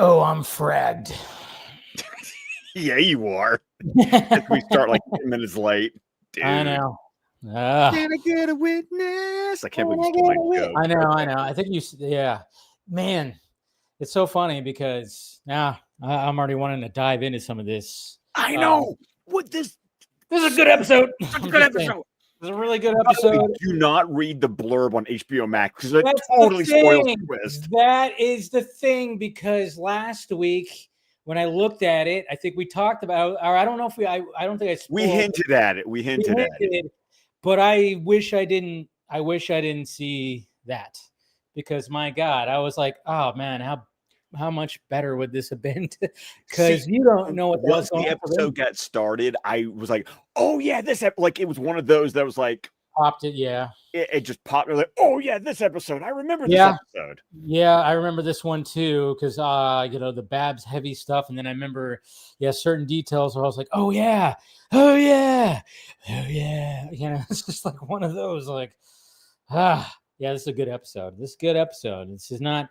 Oh, I'm fragged. Yeah, you are. We start like 10 minutes late. Dude. I know. Can I get a witness? I can't believe you stole my joke. I know. I think yeah. Man, it's so funny because now I'm already wanting to dive into some of this. I know. What this is a good episode. Such a good episode. It's a really good episode. Do not read the blurb on HBO Max because it totally spoils the twist. That is the thing, because last week when I looked at it, I think we talked about, or I don't know if I don't think I spoiled. We hinted at it. But I wish I didn't. I wish I didn't see that, because my God, I was like, oh man, how much better would this have been? Because you don't know what once the episode got started, I was like, oh yeah, this like it was one of those that was like popped it. Yeah, it just popped. Like, oh yeah, this episode. I remember this episode. Yeah, I remember this one too, because the Babs heavy stuff, and then I remember certain details where I was like, oh yeah. It's just like one of those like, this is a good episode. This is not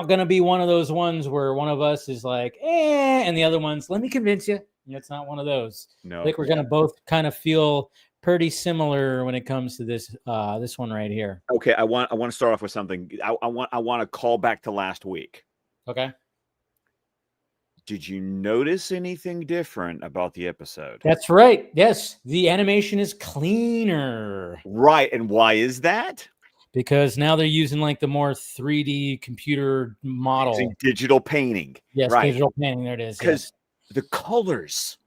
going to be one of those ones where one of us is like, and the other one's, let me convince you. It's not one of those. No, I think we're going to both kind of feel pretty similar when it comes to this one right here. Okay, I want to start off with something. I want to call back to last week. Okay. Did you notice anything different about the episode? That's right. Yes, the animation is cleaner. Right, and why is that? Because now they're using like the more 3D computer model. Using digital painting. Yes, right. Digital painting. There it is. Because the colors.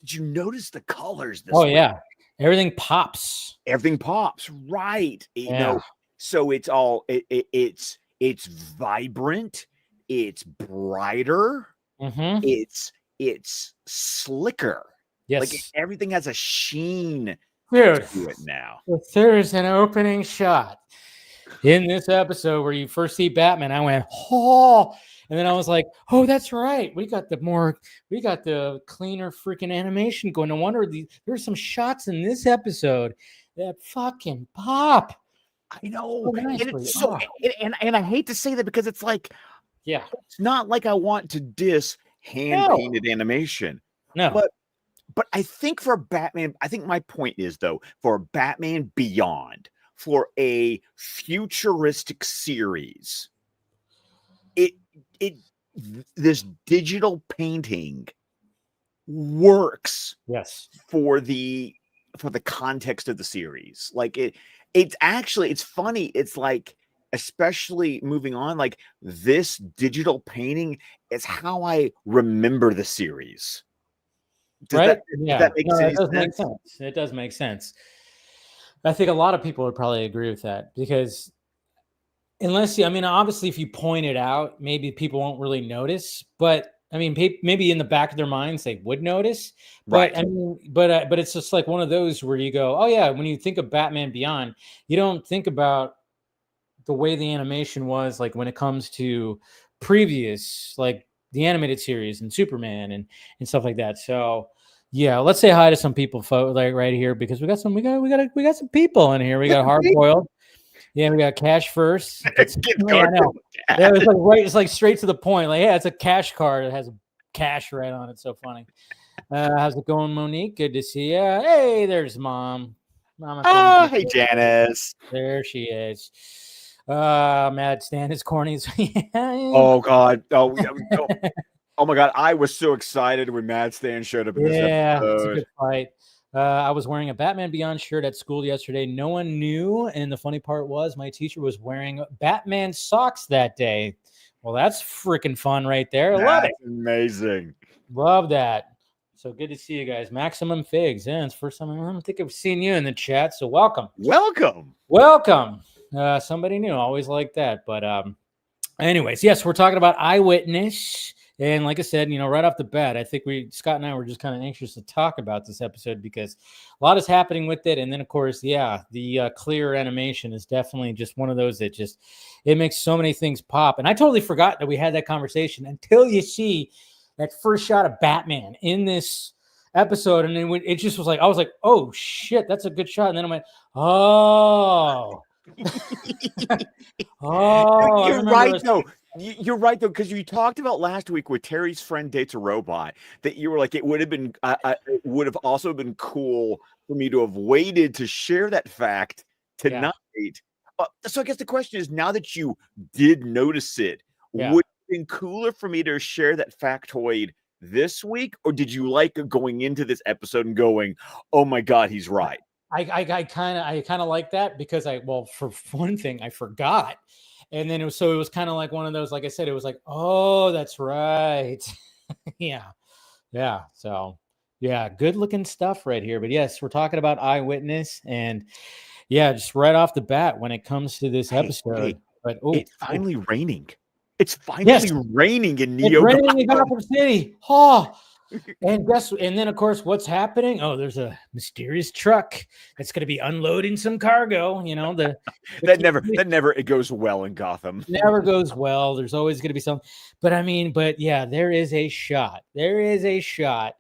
Did you notice the colors this week? Yeah. Everything pops. Right. You know, so it's all it's vibrant, it's brighter, it's slicker. Yes. Like everything has a sheen to it now. If there's an opening shot in this episode where you first see Batman, I went, oh, and then I was like, oh, that's right. We got the cleaner freaking animation going. No wonder there's some shots in this episode that fucking pop. I know. And it's so, and I hate to say that because it's like, it's not like I want to diss hand-painted animation. No. But I think for Batman, I think my point is, though, for Batman Beyond, for a futuristic series, this digital painting works. Yes. For the context of the series. Like it's funny. It's like, especially moving on, like this digital painting is how I remember the series. Does that make sense? It does make sense. I think a lot of people would probably agree with that, because obviously if you point it out, maybe people won't really notice, but maybe in the back of their minds they would notice. But right. But it's just like one of those where you go, oh yeah, when you think of Batman Beyond, you don't think about the way the animation was like when it comes to previous, like the animated series and Superman and stuff like that. So yeah, let's say hi to some people like right here, because we got some people in here. We got Hard Boiled. Yeah, we got Cash First. It's like straight to the point. Like, yeah, it's a cash card. It has a cash right on it. So funny. How's it going, Monique? Good to see you. Hey, there's Mom. Mama. Hey, Janice. There she is. Mad Stan is corny. Oh God. Oh my God. I was so excited when Mad Stan showed up in this episode. It's a good fight. I was wearing a Batman Beyond shirt at school yesterday. No one knew. And the funny part was my teacher was wearing Batman socks that day. Well, that's freaking fun right there. Love it. Amazing. Love that. So good to see you guys. Maximum Figs. Yeah, it's the first time I don't think I've seen you in the chat. So welcome. Somebody new. Always like that. But anyways, yes, we're talking about Eyewitness. And like I said, right off the bat, I think Scott and I were just kind of anxious to talk about this episode because a lot is happening with it. And then, of course, the clear animation is definitely just one of those that it makes so many things pop. And I totally forgot that we had that conversation until you see that first shot of Batman in this episode. And then it just was like, I was like, oh, shit, that's a good shot. And then I went, oh. Oh, I You're remember right us. though. You're right though, because you talked about last week where Terry's friend dates a robot. That you were like, it would have been, it would have also been cool for me to have waited to share that fact Yeah. tonight. So I guess the question is, now that you did notice it, Yeah. would it have been cooler for me to share that factoid this week, or did you like going into this episode and going, "Oh my God, he's right"? I kind of like that because for one thing, I forgot. And then it was kind of like one of those, like I said, it was like, oh, that's right. Yeah. Yeah. So yeah, good looking stuff right here. But yes, we're talking about Eyewitness, and yeah, just right off the bat when it comes to this episode. Hey, But it's finally raining. It's yes, finally raining in it's Neo raining in Gotham. Gotham City. Oh, and then of course, what's happening? Oh, there's a mysterious truck that's going to be unloading some cargo. That never it goes well in Gotham. Never goes well. There's always going to be some, but yeah, there is a shot. There is a shot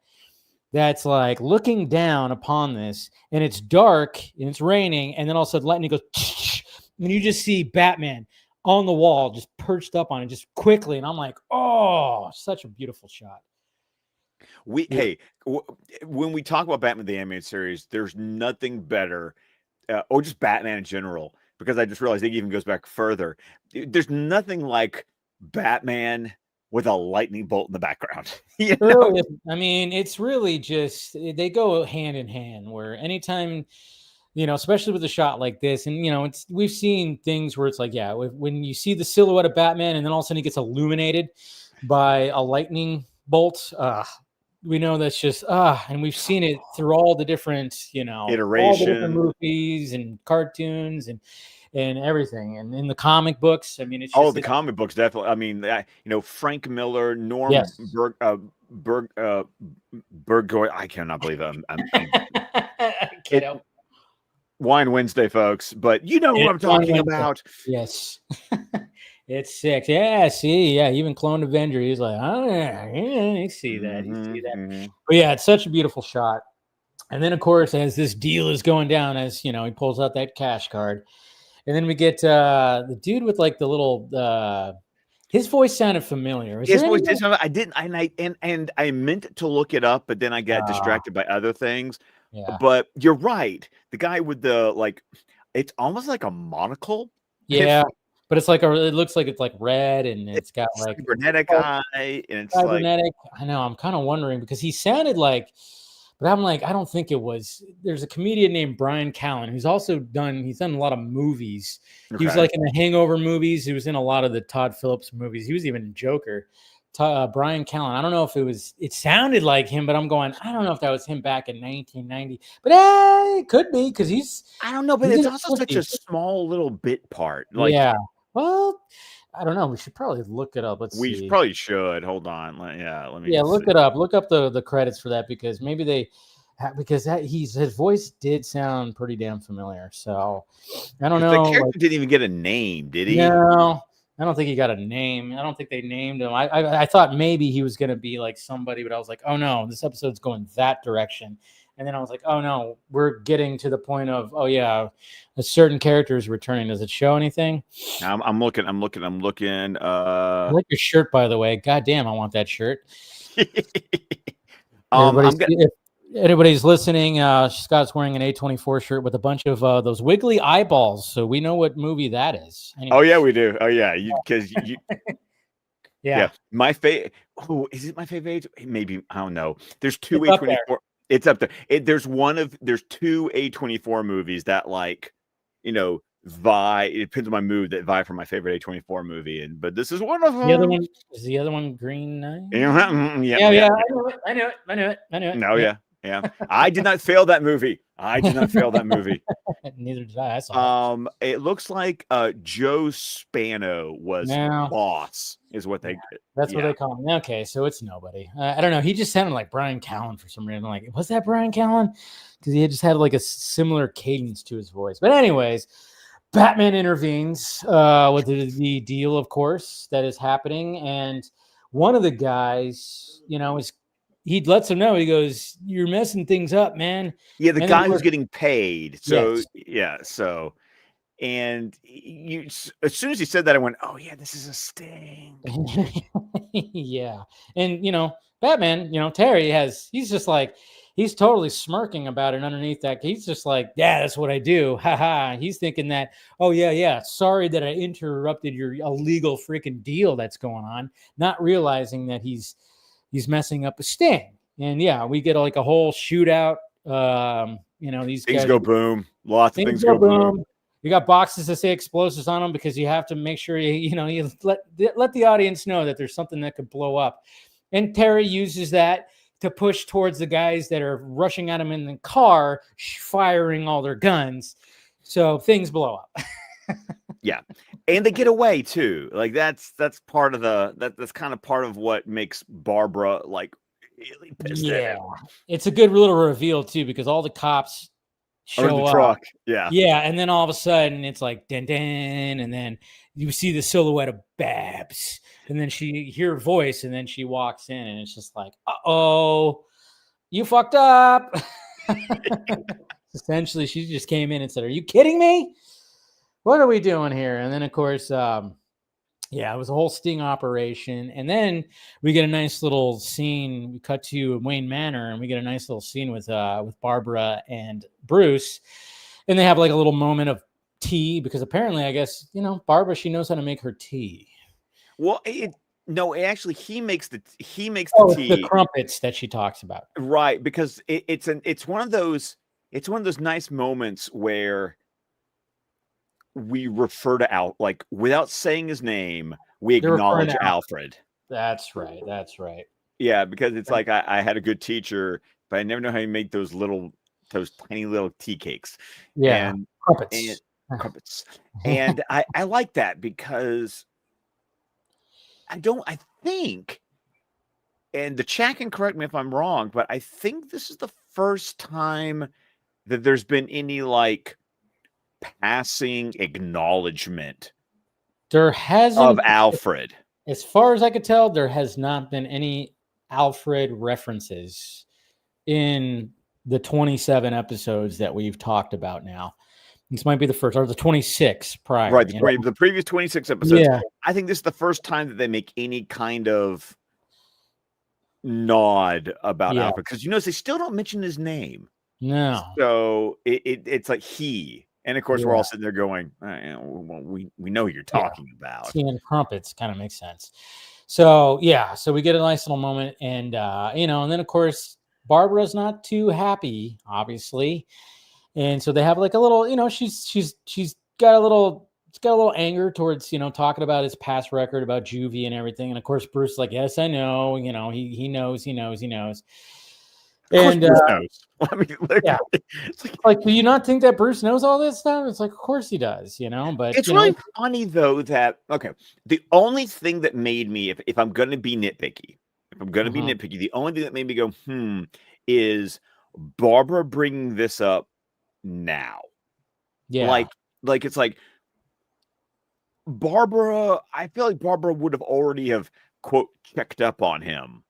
that's like looking down upon this, and it's dark and it's raining, and then all of a sudden lightning goes, and you just see Batman on the wall, just perched up on it, just quickly, and I'm like, oh, such a beautiful shot. When we talk about Batman the Animated Series, there's nothing better, or just Batman in general, because I just realized it even goes back further. There's nothing like Batman with a lightning bolt in the background. I mean, it's really just they go hand in hand. Where anytime, especially with a shot like this, and we've seen things where it's like, yeah, when you see the silhouette of Batman, and then all of a sudden he gets illuminated by a lightning bolt. We know that's just and we've seen it through all the different iterations, all the different movies and cartoons and everything, and in the comic books. I mean, it's just the comic books definitely. I mean, Frank Miller, Norm Burgoy. I cannot believe I'm Wine Wednesday, folks, but you know who I'm talking about. Yes. It's sick. Yeah, see, yeah, even Clone Avenger, he's like, oh yeah, you see that, Mm-hmm. But yeah, it's such a beautiful shot. And then, of course, as this deal is going down, as he pulls out that cash card, and then we get the dude with like the little. His voice sounded familiar. His voice did sound. I didn't, and I meant to look it up, but then I got distracted by other things. Yeah. But you're right. The guy with the it's almost like a monocle. Yeah. But it's like it looks like it's like red, and it's got like cybernetic eye, and it's cybernetic. I know. I'm kind of wondering because he sounded like, but I'm like, I don't think it was. There's a comedian named Brian Callen who's also done a lot of movies. Okay. He was like in the Hangover movies. He was in a lot of the Todd Phillips movies. He was even in Joker. Brian Callen. I don't know if it sounded like him, but I'm going, I don't know if that was him back in 1990, but it could be because I don't know, but it's also such a small little bit part. Yeah. Well, I don't know. We should probably look it up. Let's see. We probably should. Hold on. Let me. Yeah, look it up. Look up the credits for that because maybe his voice did sound pretty damn familiar. So I don't know. The character didn't even get a name, did he? No, I don't think he got a name. I don't think they named him. I thought maybe he was going to be like somebody, but I was like, oh no, this episode's going that direction. And then I was like, oh no, we're getting to the point of, oh yeah, a certain character is returning. Does it show anything? I'm looking. I like your shirt, by the way. God damn, I want that shirt. If anybody's listening, Scott's wearing an A24 shirt with a bunch of those wiggly eyeballs. So we know what movie that is. Anyway. Oh yeah, we do. Oh yeah, because you. Yeah. My favorite. Oh, is it my favorite? Maybe I don't know. There's two A24. It's up there. There's two A24 movies that vie. It depends on my mood that vie for my favorite A24 movie, but this is one of them. The other one Green Knight? Yeah. I knew it. No, yeah. I did not fail that movie. Neither did I. I saw it. It looks like Joe Spano was boss, is what they get. That's what they call him. Okay, so it's nobody. I don't know. He just sounded like Brian Callen for some reason. Like, was that Brian Callen? Because he just had like a similar cadence to his voice. But anyways, Batman intervenes with the deal, of course, that is happening. And one of the guys, he lets him know. He goes, "You're messing things up, man." Yeah, the guy who's getting paid. So yes. yeah, so And as soon as he said that, I went, "Oh yeah, this is a sting." Yeah. And, Batman, Terry he's just like, he's totally smirking about it underneath that. He's just like, yeah, that's what I do. Ha ha. He's thinking that, oh, yeah. Sorry that I interrupted your illegal freaking deal that's going on, not realizing that he's messing up a sting. And yeah, we get like a whole shootout. These things guys go boom. Lots of things go boom. You got boxes that say explosives on them because you have to make sure you let the audience know that there's something that could blow up. And Terry uses that to push towards the guys that are rushing at him in the car, firing all their guns. So things blow up. Yeah. And they get away too. Like that's part of that's kind of part of what makes Barbara like really pissed at him. It's a good little reveal too, because all the cops show up. Truck. Yeah, and then all of a sudden it's like dun dun, and then you see the silhouette of Babs, and then she hear her voice, and then she walks in, and it's just like, uh-oh, you fucked up. Essentially, she just came in and said, "Are you kidding me? What are we doing here?" And then of course, it was a whole sting operation. And then we get a nice little scene. We cut to Wayne Manor, and we get a nice little scene with Barbara and Bruce. And they have like a little moment of tea, because apparently, I guess, Barbara, she knows how to make her tea. Well, actually, he makes the tea. The crumpets that she talks about. Right, because it's one of those nice moments where we refer to Al, like without saying his name, we acknowledge Alfred. That's right. Yeah, because it's like I had a good teacher, but I never know how he made those tiny little tea cakes. Yeah, and crumpets. And I like that, because I think, and the chat can correct me if I'm wrong, but I think this is the first time that there's been any like passing acknowledgement there hasn't of Alfred. As far as I could tell, there has not been any Alfred references in the 27 episodes that we've talked about now. This might be the first, or the 26 prior. Right, the previous 26 episodes. Yeah. I think this is the first time that they make any kind of nod about Alfred, because they still don't mention his name. No. So it's like he. And of course, we're all sitting there going, we know what you're talking about. Tea and crumpets kind of makes sense. So, so we get a nice little moment. And, and then, of course, Barbara's not too happy, obviously. And so they have like a little, she's got a little anger towards, talking about his past record about juvie and everything. And, of course, Bruce is like, yes, I know. He knows. And Bruce knows. I mean, like, do you not think that Bruce knows all this stuff? It's like, of course he does, But it's really funny though that the only thing that made me, if I'm going to be nitpicky, the only thing that made me go is Barbara bringing this up now. Yeah, like it's like Barbara. I feel like Barbara would have already have quote checked up on him,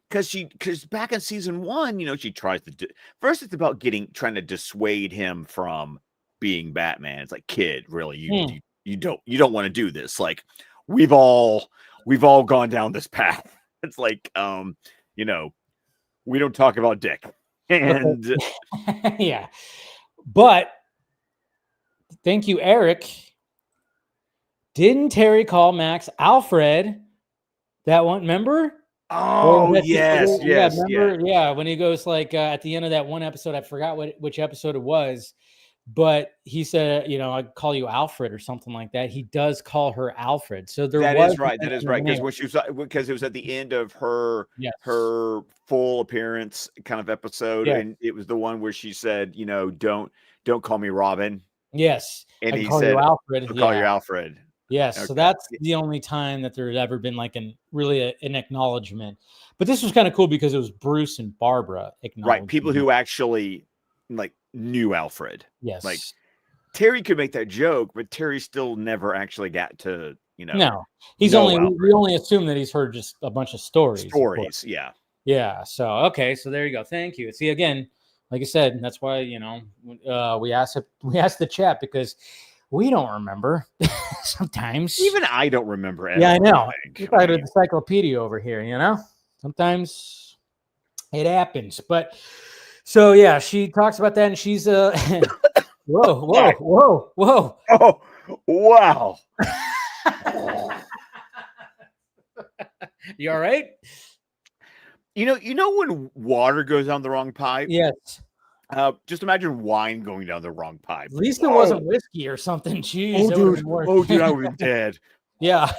because back in season 1, she tries to first it's about trying to dissuade him from being Batman. It's like, kid, really, you don't want to do this. Like, we've all gone down this path. It's like, we don't talk about Dick. And yeah, but thank you, Eric. Didn't Terry call Max Alfred? That one, remember? Oh, yes. Yeah, when he goes like at the end of that one episode, I forgot which episode it was, but he said, I'd call you Alfred or something like that. He does call her Alfred. So that is right. Because it was at the end of her full appearance kind of episode, and it was the one where she said, don't call me Robin. Yes, and he said, Alfred. I'll call you Alfred. Yes, okay. So that's the only time that there's ever been like an acknowledgement. But this was kind of cool because it was Bruce and Barbara acknowledging. Right, people who actually like knew Alfred. Yes, like Terry could make that joke, but Terry still never actually got to No, we only assume that he's heard just a bunch of stories. Yeah. So okay, so there you go. Thank you. See, again, like I said, that's why, we asked the chat, because we don't remember sometimes. Even I don't remember. Yeah, I know. You're part of the encyclopedia over here, Sometimes it happens. But so, yeah, she talks about that, and she's whoa. Oh, wow. You all right? You know when water goes down the wrong pipe? Yes. Just imagine wine going down the wrong pipe. At least it wasn't whiskey or something. Jeez, dude, I would have been dead. Yeah,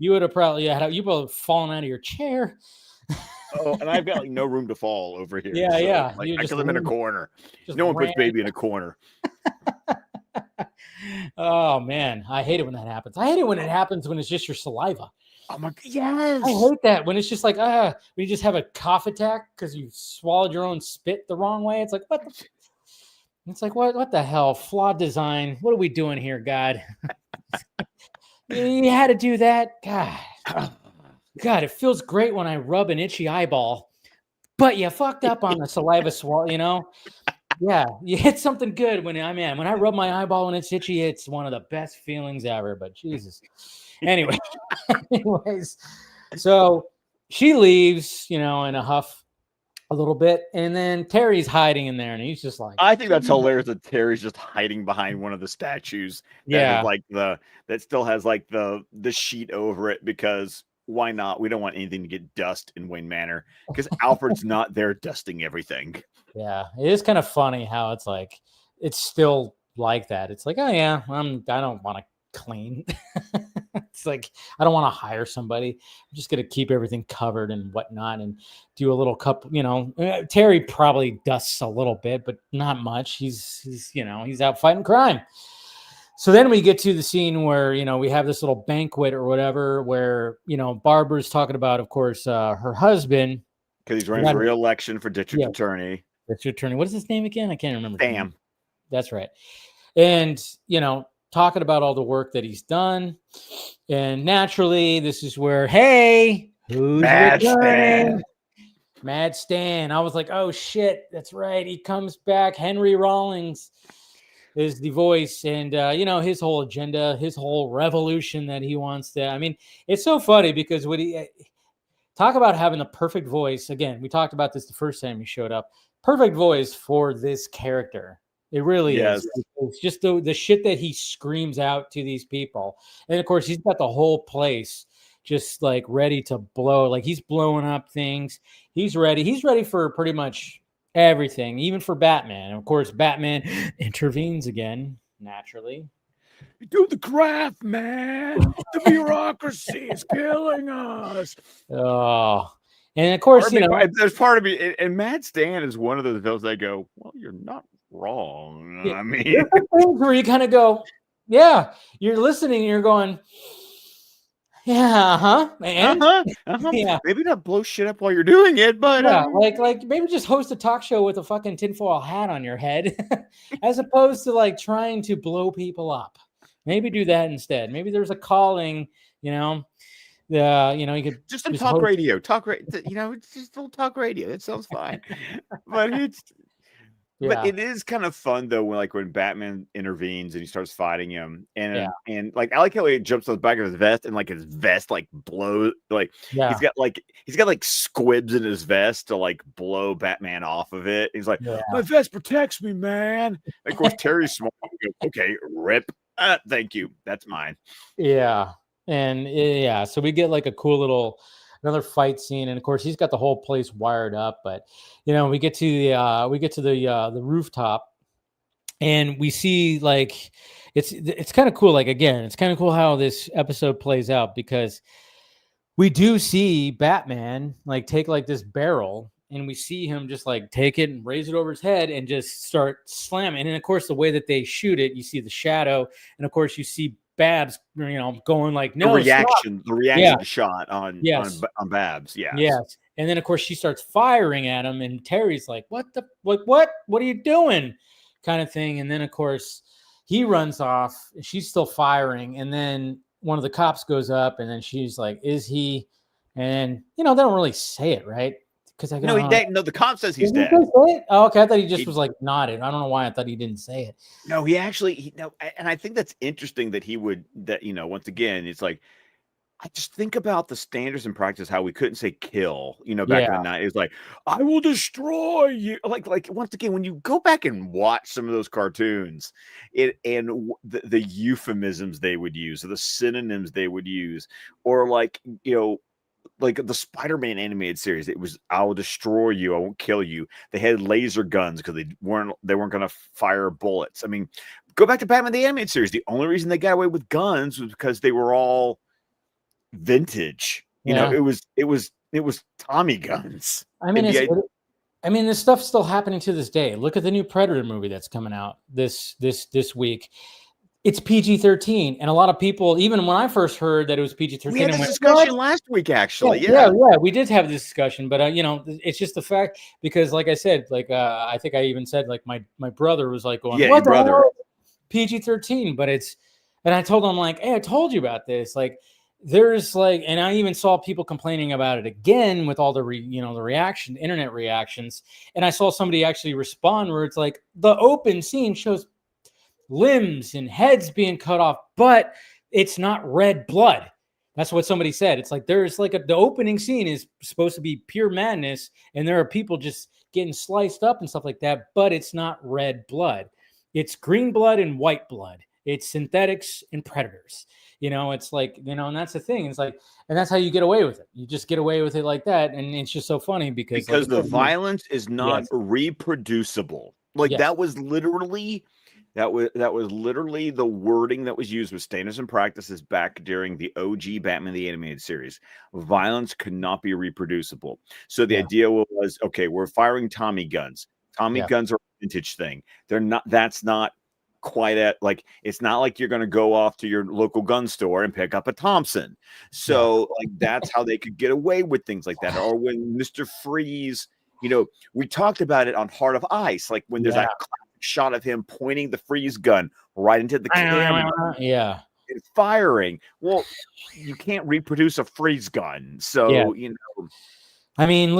you would have probably you would have fallen out of your chair. Oh, and I've got like no room to fall over here. Yeah, so, yeah. Like, I could live in a corner. No one puts baby in a corner. Oh man, I hate it when that happens. I hate it when it happens when it's just your saliva. Oh my God, yes. I hate that when it's just like, when you just have a cough attack because you swallowed your own spit the wrong way. It's like, what the? It's like, what the hell? Flawed design. What are we doing here, God? You had to do that? God, it feels great when I rub an itchy eyeball, but you fucked up on the saliva swallow, Yeah, you hit something good when I rub my eyeball when it's itchy, it's one of the best feelings ever, but Jesus. Anyways, so she leaves, in a huff a little bit, and then Terry's hiding in there, and he's just like, I think that's hilarious that Terry's just hiding behind one of the statues that still has like the sheet over it, because why not? We don't want anything to get dust in Wayne Manor, because Alfred's not there dusting everything. Yeah, it is kind of funny how it's like it's still like that. It's like, oh yeah, I don't want to clean. It's like, I don't want to hire somebody. I'm just gonna keep everything covered and whatnot, and do a little cup. Terry probably dusts a little bit, but not much. He's out fighting crime. So then we get to the scene where, we have this little banquet or whatever, where, Barbara's talking about, of course, her husband. Because he's running for re-election for district attorney. District attorney. What is his name again? I can't remember. Sam. That's right. And, talking about all the work that he's done. And naturally, this is where, hey, who's Mad Stan? Mad Stan. I was like, oh, shit, that's right. He comes back. Henry Rawlings is the voice, and his whole agenda, his whole revolution that he wants to. I mean, it's so funny because when he talk about having the perfect voice. Again, we talked about this the first time he showed up. Perfect voice for this character. It really is. It's just the shit that he screams out to these people, and of course, he's got the whole place just like ready to blow. Like he's blowing up things. He's ready. He's ready for pretty much everything, even for Batman. And of course, Batman intervenes again, naturally. Do the craft, man. The bureaucracy is killing us. Oh, and of course, there's part of me, and Mad Stan is one of those villains that go, well, you're not wrong. Yeah. I mean, there's some things where you kind of go, yeah, you're listening, and you're going, yeah, and yeah, maybe not blow shit up while you're doing it, but like maybe just host a talk show with a fucking tinfoil hat on your head, as opposed to like trying to blow people up. Maybe do that instead. Maybe there's a calling, you could just talk radio, it's just little talk radio. That sounds fine, but it's. Yeah. But it is kind of fun though when Batman intervenes and he starts fighting him, and like I like how he jumps on the back of his vest and like his vest like blows he's got like squibs in his vest to like blow Batman off of it. He's like, my vest protects me, man. And of course Terry's smart. Okay, rip. Thank you. That's mine. Yeah, and so we get like a cool little. Another fight scene, and of course he's got the whole place wired up. But we get to the rooftop, and we see like it's kind of cool. Like again, it's kind of cool how this episode plays out, because we do see Batman like take like this barrel, and we see him just like take it and raise it over his head and just start slamming. And of course, the way that they shoot it, you see the shadow, and of course you see Babs, going like, no, the reaction shot on Babs. Yes. And then of course she starts firing at him, and Terry's like, what are you doing? Kind of thing. And then of course he runs off, and she's still firing. And then one of the cops goes up, and then she's like, is he? And they don't really say it, right? Because I No, go, no, the cop says he's did he dead. say it? Oh, okay. I thought he just He, was like nodded. I don't know why I thought he didn't say it. no, he actually, no, and I think that's interesting that he would, that, you know, once again, it's like, I just think about the standards and practice, how we couldn't say kill, you know, back in the Yeah. night. It's like, I will destroy you. Like once again, when you go back and watch some of those cartoons, the euphemisms they would use, or the synonyms they would use, or like, you know, like the Spider-Man animated series, it was, I will destroy you, I won't kill you. They had laser guns because they weren't going to fire bullets. I mean, go back to Batman the animated series. The only reason they got away with guns was because they were all vintage. You know, Yeah. it was Tommy guns. I mean, And this stuff's still happening to this day. Look at the new Predator movie that's coming out this week. It's PG-13, and a lot of people, even when I first heard that it was PG-13, we had this discussion last week, actually. Yeah, we did have this discussion, but you know, it's just the fact, because, like I said, like I think I even said, like my brother was like going, "What the hell? PG-13?" But it's, and I told him, like, "Hey, I told you about this." Like, there's like, and I even saw people complaining about it again with all the the internet reactions, and I saw somebody actually respond where it's like, the open scene shows limbs and heads being cut off, but it's not red blood. That's what somebody said. It's like, there's like the opening scene is supposed to be pure madness, and there are people just getting sliced up and stuff like that, but it's not red blood. It's green blood and white blood. It's synthetics and predators. You know, it's like, you know, and that's the thing. It's like, and that's how you get away with it. You just get away with it like that, and it's just so funny because like the violence is not reproducible. Like that was literally the wording that was used with standards and practices back during the OG Batman the Animated Series. Violence could not be reproducible. So the idea was, okay, we're firing Tommy guns. Tommy guns are a vintage thing. They're not. That's not quite at, like, it's not like you're going to go off to your local gun store and pick up a Thompson. So like that's how they could get away with things like that. Or when Mr. Freeze, you know, we talked about it on Heart of Ice, like when there's that shot of him pointing the freeze gun right into the camera and firing. Well, you can't reproduce a freeze gun. So, you know, I mean,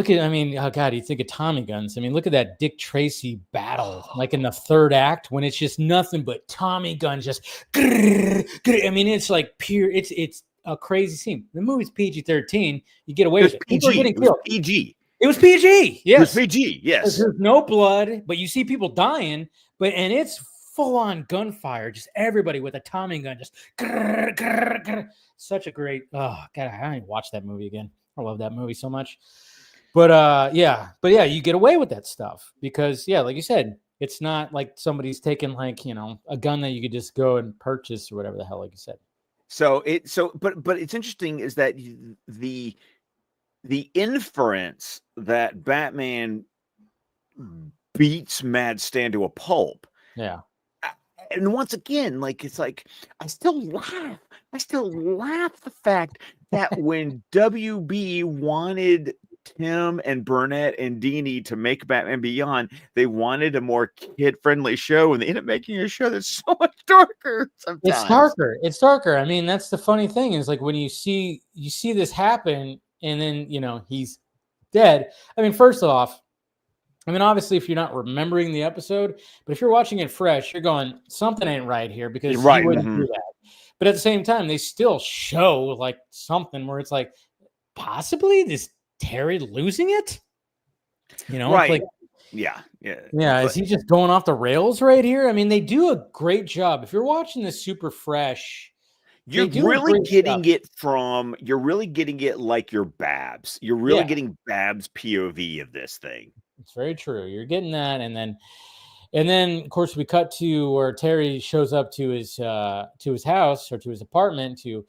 oh God, you think of Tommy guns. I mean, look at that Dick Tracy battle, like in the third act, when it's just nothing but Tommy guns, just, I mean, it's like pure, it's a crazy scene. The movie's PG-13. You get away with it. People are getting killed. PG. It was PG. Yes. It was PG. Yes. There's no blood, but you see people dying, and it's full on gunfire. Just everybody with a Tommy gun, just such a great. Oh God, I need to watch that movie again. I love that movie so much. But yeah, you get away with that stuff because, like you said, it's not like somebody's taking, like, you know, a gun that you could just go and purchase or whatever the hell, like you said. But it's interesting is that the inference that Batman beats Mad Stan to a pulp. Yeah. And once again, like, it's like, I still laugh the fact that when WB wanted Tim and Burnett and Dini to make Batman Beyond, they wanted a more kid-friendly show, and they ended up making a show that's so much darker sometimes. It's darker. I mean, that's the funny thing is, like, when you see this happen and then, you know, he's dead. I mean, first off, I mean, obviously, if you're not remembering the episode, but if you're watching it fresh, you're going, something ain't right here, because you wouldn't do that. But at the same time, they still show like something where it's like, possibly is Terry losing it? You know, right? Like, yeah. Is he just going off the rails right here? I mean, they do a great job. If you're watching this super fresh, you're really getting it like your Babs. You're really getting Babs POV of this thing. It's very true. You're getting that, and then of course we cut to where Terry shows up to his house or to his apartment to,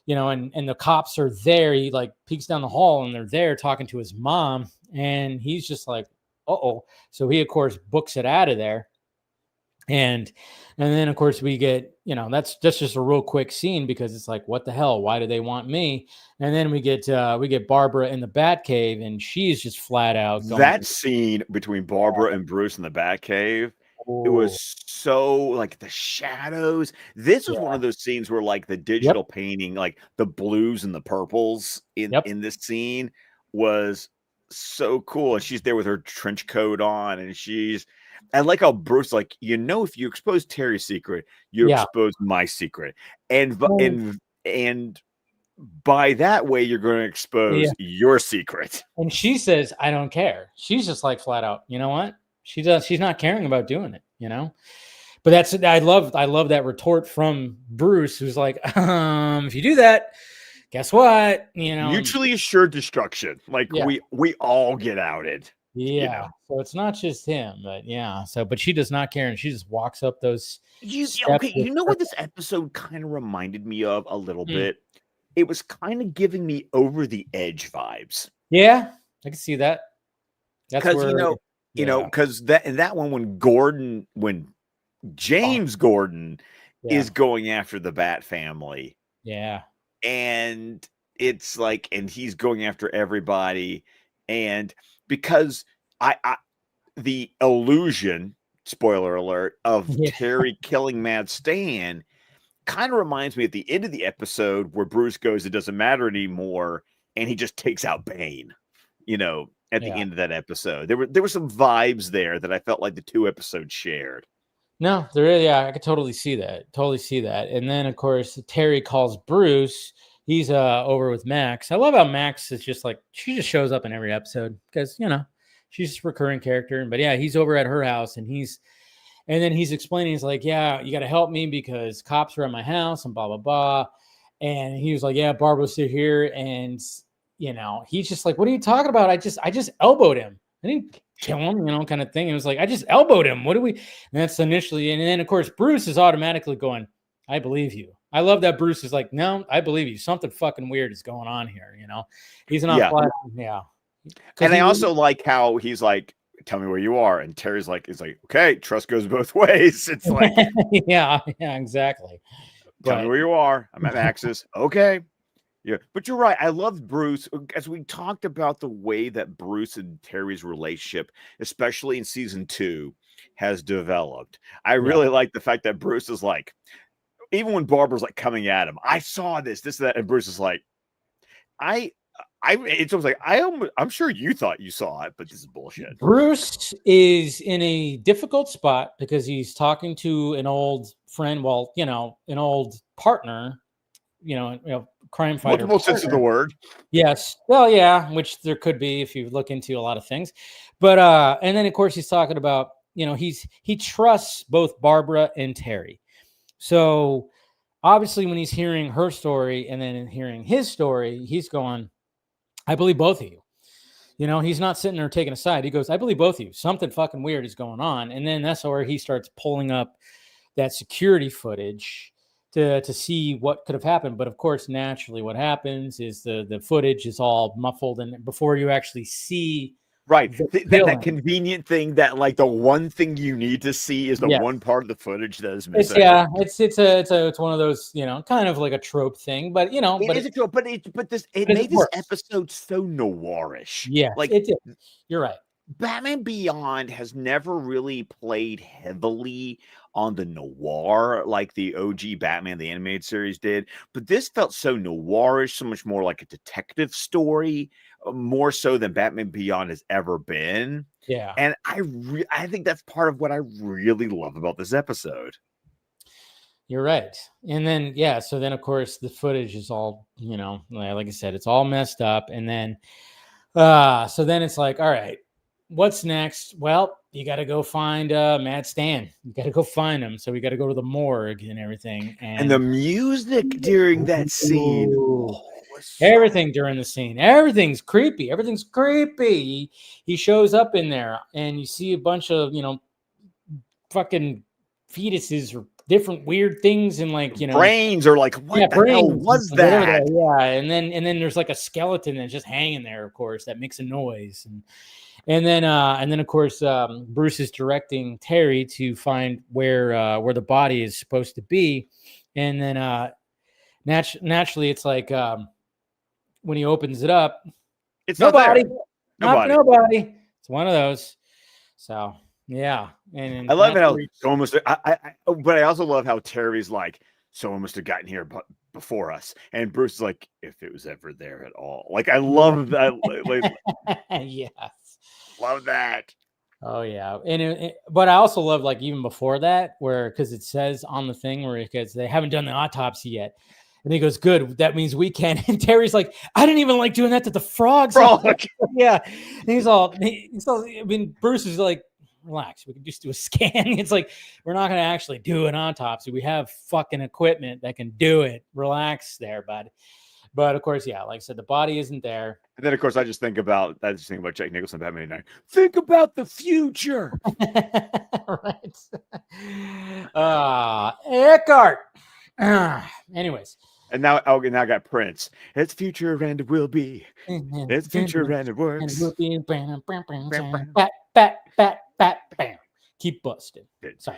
you know, and the cops are there. He like peeks down the hall and they're there talking to his mom, and he's just like, uh-oh. So he of course books it out of there. And then of course we get, you know, that's just a real quick scene because it's like, what the hell? Why do they want me? And then we get Barbara in the Batcave, and she's just flat out going. That scene between Barbara and Bruce in the Batcave, it was so, like, the shadows. This was one of those scenes where, like, the digital painting, like the blues and the purples in this scene was so cool. And she's there with her trench coat on, and I like how Bruce, like, if you expose Terry's secret, you expose my secret, and by that way, you're going to expose your secret. And she says, I don't care. She's just like flat out, you know what? She's not caring about doing it, But I love that retort from Bruce, who's like, if you do that, guess what? Mutually assured destruction. Like we all get outed. Yeah. So it's not just him, but but she does not care, and she just walks up those. Okay, you know what this episode kind of reminded me of a little bit? It was kind of giving me Over the Edge vibes. Yeah, I can see that. That's because because that one when James Gordon is going after the Bat family. Yeah. And it's like, and he's going after everybody. And because the illusion, spoiler alert, of Terry killing Mad Stan kind of reminds me at the end of the episode where Bruce goes, it doesn't matter anymore. And he just takes out Bane, at the end of that episode. There were some vibes there that I felt like the two episodes shared. No, there is. Yeah, I could totally see that. And then, of course, Terry calls Bruce. He's over with Max. I love how Max is just like, she just shows up in every episode because, she's just a recurring character. But yeah, he's over at her house, and then he's explaining, he's like, yeah, you got to help me because cops are at my house and blah, blah, blah. And he was like, yeah, Barbara's still here. And, he's just like, what are you talking about? I just elbowed him. I didn't kill him, kind of thing. It was like, I just elbowed him. What do we? And that's initially. And then, of course, Bruce is automatically going, I believe you. I love that Bruce is like, no, I believe you. Something fucking weird is going on here. He's not flat. Yeah. And I also like how he's like, tell me where you are. And Terry's like, okay, trust goes both ways. It's like, yeah, exactly. Tell me where you are. I'm at Max's. Okay. Yeah, but you're right. I love Bruce. As we talked about the way that Bruce and Terry's relationship, especially in season 2, has developed. I really like the fact that Bruce is like, even when Barbara's like coming at him, I saw this, that, and Bruce is like, it's almost like I'm sure you thought you saw it, but this is bullshit. Bruce is in a difficult spot because he's talking to an old friend, an old partner, crime fighter. Multiple sense of the word. Yes. Well, yeah, which there could be if you look into a lot of things. But and then of course he's talking about, he trusts both Barbara and Terry. So obviously when he's hearing her story and then hearing his story, he's going, I believe both of you. He's not sitting there taking a side. He goes, I believe both of you. Something fucking weird is going on. And then that's where he starts pulling up that security footage to see what could have happened. But of course, naturally, what happens is the footage is all muffled, and before you actually see that convenient thing that like the one thing you need to see is the one part of the footage that is missing. It's one of those, kind of like a trope thing, but it is a trope, but it made this episode so noirish. Yeah, like it did. You're right. Batman Beyond has never really played heavily on the noir like the OG Batman, the animated series did. But this felt so noirish, so much more like a detective story, more so than Batman Beyond has ever been. Yeah. And I think that's part of what I really love about this episode. You're right. And then, so then, of course, the footage is all, like I said, it's all messed up. And then, so then it's like, all right, what's next? Well, you got to go find Mad Stan. You got to go find him. So we got to go to the morgue and everything. And the music during that scene. Everything during the scene. Everything's creepy. He shows up in there and you see a bunch of, fucking fetuses or different weird things and like, brains or like, what the hell was that? Yeah. And then there's like a skeleton that's just hanging there, of course, that makes a noise. And then of course, Bruce is directing Terry to find where the body is supposed to be. And then naturally, it's like when he opens it up, it's nobody. Nobody. It's one of those. So yeah, and I love how almost. But I also love how Terry's like, someone must have gotten here, but before us. And Bruce is like, if it was ever there at all. Like, I love that. Yes. Love that. Oh yeah, and but I also love like even before that, where because it says on the thing where because they haven't done the autopsy yet, and he goes, "Good, that means we can." And Terry's like, "I didn't even like doing that to the frogs." Yeah, and he's all. I mean, Bruce is like, "Relax, we can just do a scan." It's like we're not going to actually do an autopsy. We have fucking equipment that can do it. Relax, there, bud. But of course, yeah, like I said, the body isn't there. And then, of course, I just think about Jack Nicholson, Batman 9. Think about the future. Right. Eckhart. Anyways. And now I got Prince. It's future and it will be. It's future and it works. Bam. Keep busted. Sorry.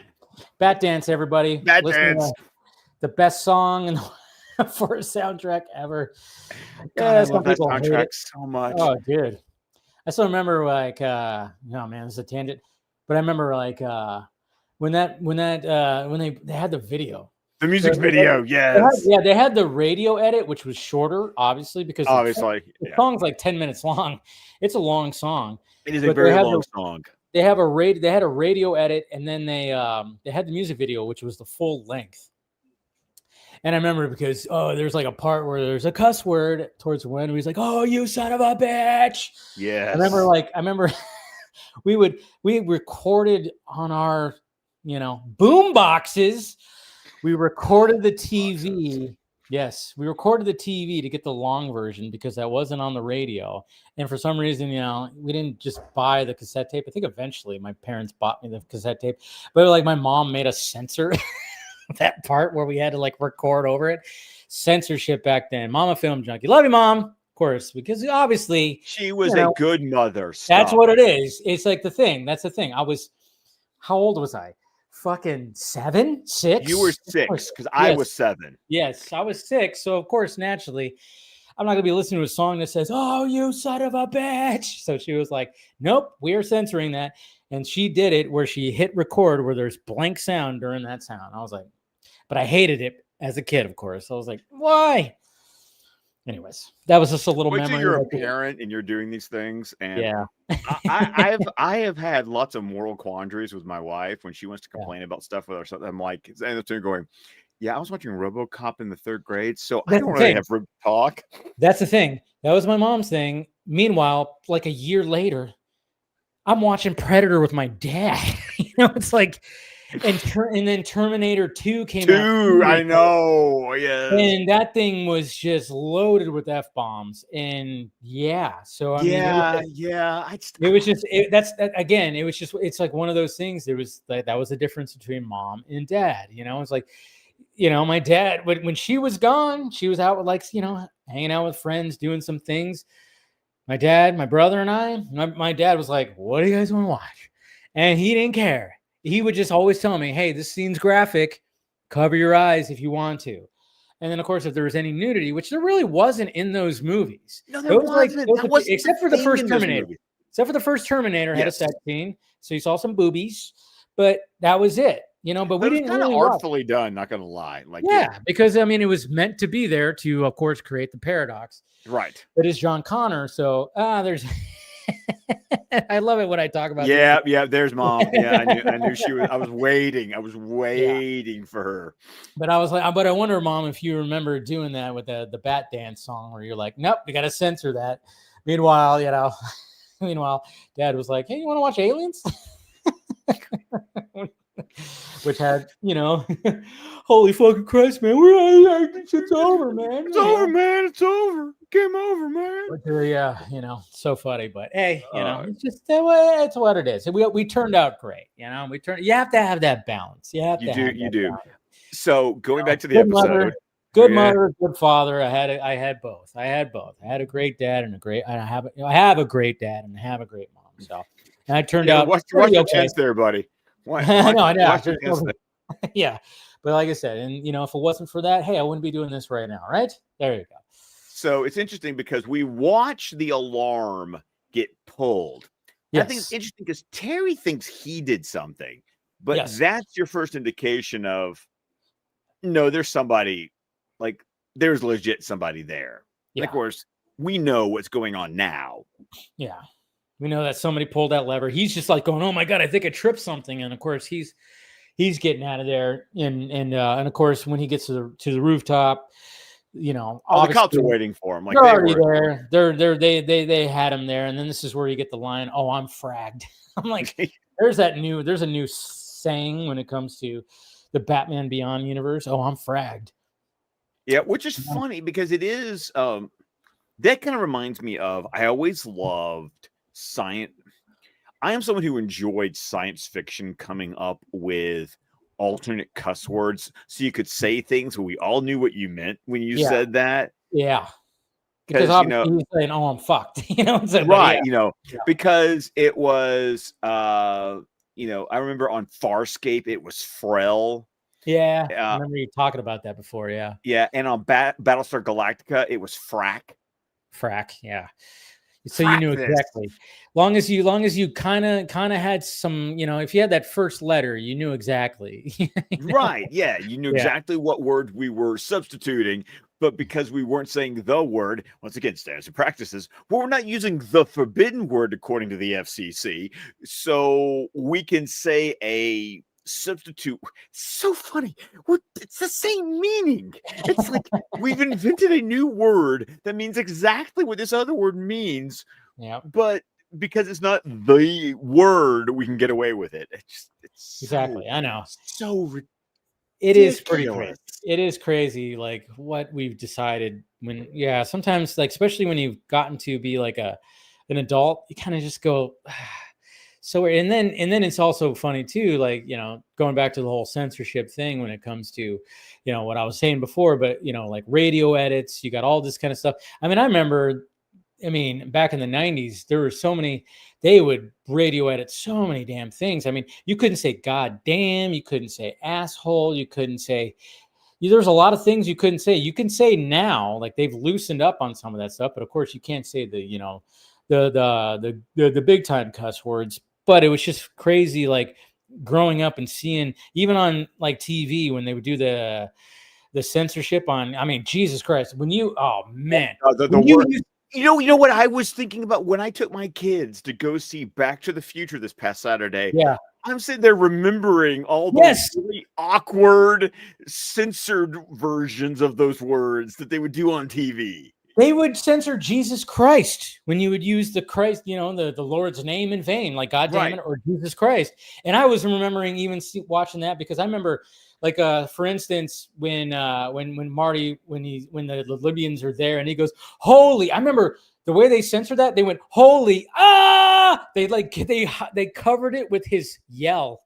Bat Dance, everybody. Bat Dance. The best song for a soundtrack ever. God, I love that soundtrack so much. Oh, dude. I still remember like oh man, this is a tangent. But I remember like when they had the video. The music video, yes. They had the radio edit, which was shorter, obviously, because the song's like 10 minutes long. It's a long song. It is a very long song. They had a radio edit, and then they had the music video, which was the full length. And I remember because there's like a part where there's a cuss word towards the end. He's like, "Oh, you son of a bitch!" Yeah. I remember we recorded on our boom boxes. We recorded the TV. Yes, we recorded the TV to get the long version because that wasn't on the radio. And for some reason, we didn't just buy the cassette tape. I think eventually my parents bought me the cassette tape, but like my mom made us censor that part where we had to like record over it. Censorship back then. Mama film junkie. Love you, Mom. Of course, because obviously she was a good mother. That's what it is. It's like the thing. That's the thing. How old was I? Fucking 7, 6. You were 6 because I was 7. Yes, I was 6. So of course, naturally, I'm not gonna be listening to a song that says, "Oh, you son of a bitch." So she was like, "Nope, we are censoring that." And she did it where she hit record where there's blank sound during that sound. I was like, but I hated it as a kid, of course. I was like, why? Anyways, that was just a little memory. You're a parent and you're doing these things, and yeah, I have had lots of moral quandaries with my wife when she wants to complain about stuff with her. So I'm like, and it's going, yeah, I was watching RoboCop in the 3rd grade, so I don't really have room to talk. That's the thing. That was my mom's thing. Meanwhile, like a year later, I'm watching Predator with my dad. It's like. And then Terminator 2 came out. I know. Yeah. And that thing was just loaded with F-bombs. And yeah. So I mean, it was just it's like one of those things. There was that was the difference between mom and dad. It's like, my dad, when she was gone, she was out with like, hanging out with friends, doing some things. My dad, my brother, and I, my dad was like, "What do you guys want to watch?" And he didn't care. He would just always tell me, "Hey, this scene's graphic. Cover your eyes if you want to." And then, of course, if there was any nudity, which there really wasn't in those movies. No, there wasn't. Except for the first Terminator. Except for the first Terminator had a sex scene. So you saw some boobies. But that was it. But we didn't kind of artfully done, not going to lie. Because, I mean, it was meant to be there to, of course, create the paradox. Right. That is John Connor. So, there's... I love it when I talk about this. There's Mom. Yeah, I knew she was. I was waiting for her. But I was like, but I wonder, Mom, if you remember doing that with the Bat Dance song where you're like, "Nope, we got to censor that." Meanwhile, Dad was like, "Hey, you want to watch Aliens?" Which had, holy fucking Christ, man, it's over, man. It's over, man. It's over. Game over, man. But, so funny. But hey, it's just it's what it is. We turned out great. You have to have that balance. You do. Balance. So going back to the episode. Good mother, good father. I had both. I had a great dad and I have a great dad and I have a great mom. So and I turned out. Watch your chance there, buddy. I know. Yeah, but like I said, and if it wasn't for that, hey, I wouldn't be doing this right now, right? There you go. So it's interesting because we watch the alarm get pulled. Yes. I think it's interesting because Terry thinks he did something, but that's your first indication of no, there's somebody like there's legit somebody there. Yeah. And of course, we know what's going on now. Yeah. We know that somebody pulled that lever. He's just like going, "Oh my God, I think I tripped something." And of course, he's getting out of there. And of course, when he gets to the rooftop, you know, the cops are waiting for him. Like they're already there. They had him there. And then this is where you get the line, "Oh, I'm fragged." I'm like, there's a new saying when it comes to the Batman Beyond universe. "Oh, I'm fragged." Yeah, which is funny because it is that kind of reminds me of, I always loved science. I am someone who enjoyed science fiction coming up with alternate cuss words so you could say things where we all knew what you meant when you said that. Yeah. Because obviously he's saying, "Oh, I'm fucked." You know, right. You know, because it was you know, I remember on Farscape it was Frel. Yeah, I remember you talking about that before. Yeah, yeah, and on Battlestar Galactica, it was frack. Yeah. So you knew exactly. Long as you kind of had some, you know, if you had that first letter, you knew exactly. You know? Right? Yeah, you knew exactly what word we were substituting. But because we weren't saying the word, once again, standards and practices, well, we're not using the forbidden word according to the FCC, so we can say a substitute. So funny. It's the same meaning. It's like we've invented a new word that means exactly what this other word means. Yeah. But because it's not the word, we can get away with it. It's exactly. I know. So ridiculous. It is pretty crazy. It is crazy, like what we've decided when, sometimes, like, especially when you've gotten to be like an adult, you kind of just go, so, and then it's also funny too, like, you know, going back to the whole censorship thing when it comes to, you know, what I was saying before, but, you know, like radio edits, you got all this kind of stuff. I mean, I remember, back in the 90s, there were so many, they would radio edit so many damn things. I mean, you couldn't say "God damn," you couldn't say "asshole," you couldn't say, there's a lot of things you couldn't say. You can say now, like they've loosened up on some of that stuff, but of course you can't say the, you know, the big time cuss words. But it was just crazy, like growing up and seeing, even on like TV when they would do the censorship on, Jesus Christ, when you, oh man, you know what I was thinking about when I took my kids to go see Back to the Future this past Saturday? Yeah. I'm sitting there remembering all those really awkward, censored versions of those words that they would do on TV. They would censor Jesus Christ when you would use the Christ, you know, the Lord's name in vain, like "God damn it" or "Jesus Christ." And I was remembering even watching that because I remember, like, for instance, when Marty, when the Libyans are there and he goes, "Holy!" I remember the way they censored that. They went, "Holy!" They covered it with his yell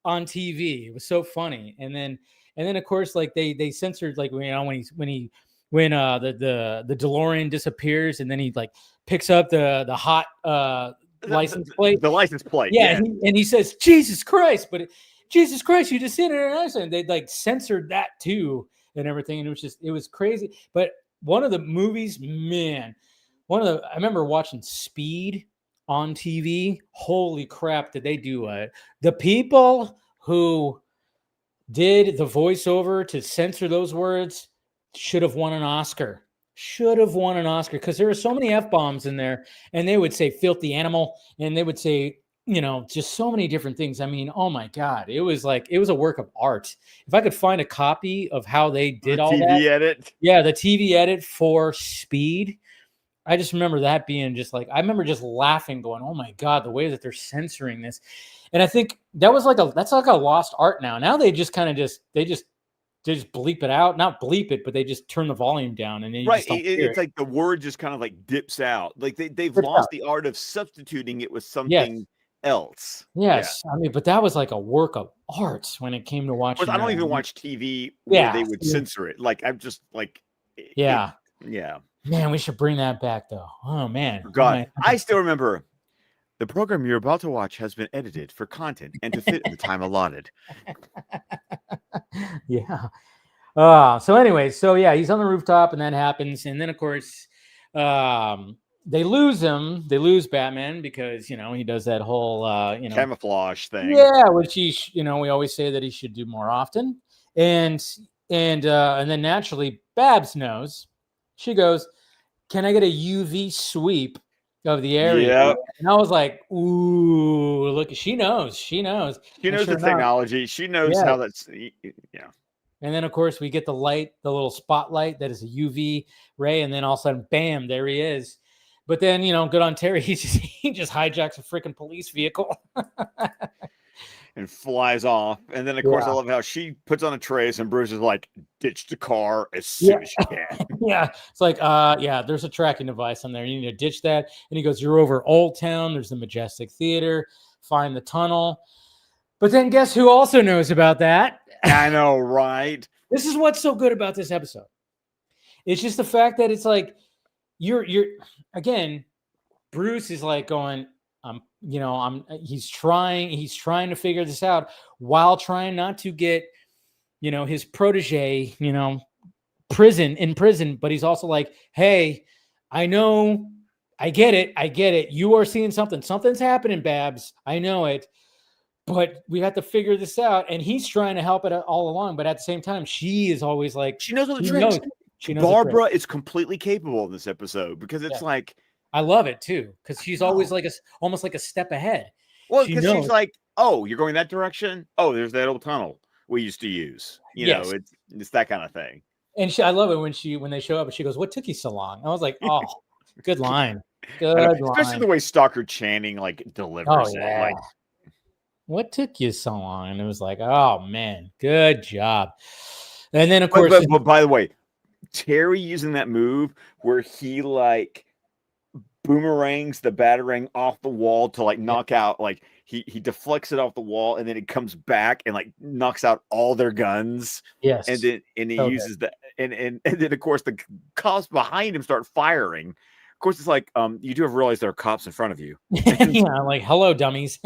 on TV. It was so funny. And then of course, like they censored, like, you know, when the DeLorean disappears and then he like picks up the hot license plate. The license plate. Yeah. And he says, "Jesus Christ," but "Jesus Christ, you just said it in an accent." They like censored that too and everything. And it was crazy. But one of the movies, man, I remember watching Speed on TV. Holy crap, did they do it? The people who did the voiceover to censor those words should have won an Oscar. Because there were so many F-bombs in there, and they would say "filthy animal," and they would say, you know, just so many different things. I mean, oh my God, it was a work of art. If I could find a copy of how they did all that. TV edit. Yeah, the TV edit for Speed. I just remember that being just like, I remember just laughing, going, "Oh my God, the way that they're censoring this." And I think that's like a lost art now. Now they just kind of just bleep it out, not bleep it, but they just turn the volume down and then it's like the word just kind of like dips out. Like they've lost the art of substituting it with something else. Yes. Yeah. I mean, but that was like a work of art when it came to watching. I don't even watch TV where they would censor it. Like I'm just like, yeah. Man, we should bring that back though. Oh man. God, I still remember the program you're about to watch has been edited for content and to fit in the time allotted. Yeah. So anyway, he's on the rooftop and that happens. And then of course, they lose him. They lose Batman because, you know, he does that whole, camouflage thing. Yeah. Which we always say that he should do more often. And then naturally Babs knows. She goes, "Can I get a UV sweep of the area?" Yep. And I was like, "Ooh, look! She knows. She knows. She knows the technology. She knows how that's. Yeah. And then, of course, we get the light, the little spotlight that is a UV ray, and then all of a sudden, bam! There he is. But then, good on Terry. He just hijacks a freaking police vehicle and flies off. And then, of course, I love how she puts on a trace, and Bruce is like, "Ditch the car as soon as you can." Yeah, it's like, there's a tracking device on there. You need to ditch that. And he goes, "You're over Old Town. There's the Majestic Theater. Find the tunnel." But then, guess who also knows about that? I know, right? This is what's so good about this episode. It's just the fact that it's like you're again, Bruce is like going, he's trying to figure this out while trying not to get, his protege, in prison, but he's also like, "Hey, I know, I get it. You are seeing something's happening, Babs. I know it. But we have to figure this out." And he's trying to help it all along. But at the same time, she is always like, she knows all the tricks. She knows Barbara is completely capable in this episode because it's like, I love it too. Because she's always like almost like a step ahead. Well, because she's like, "Oh, you're going that direction? Oh, there's that old tunnel we used to use." It's that kind of thing. And I love it when they show up and she goes, "What took you so long?" I was like, "Oh, good line. Good line." Especially the way Stalker Channing delivers it. Yeah. Like, "What took you so long?" And it was like, "Oh man, good job." And then of course, but by the way, Terry using that move where he boomerangs the batarang off the wall to knock out, he deflects it off the wall and then it comes back and knocks out all their guns. Yes. And then he uses that and then of course the cops behind him start firing. Of course, it's like, you do have realized there are cops in front of you. Yeah, like, hello, dummies.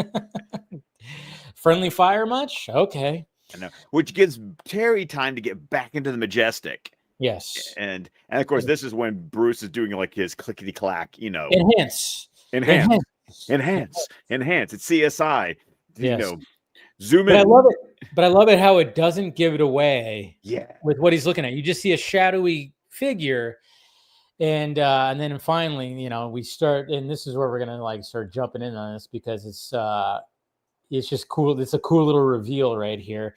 Friendly fire much? Okay. I know. Which gives Terry time to get back into the Majestic. Yes. And of course, this is when Bruce is doing his clickety clack, Enhance. It's CSI. Yes. Zoom in. But I love it how it doesn't give it away. Yeah. With what he's looking at. You just see a shadowy figure. And then finally, we start, and this is where we're gonna start jumping in on this because it's just cool. It's a cool little reveal right here.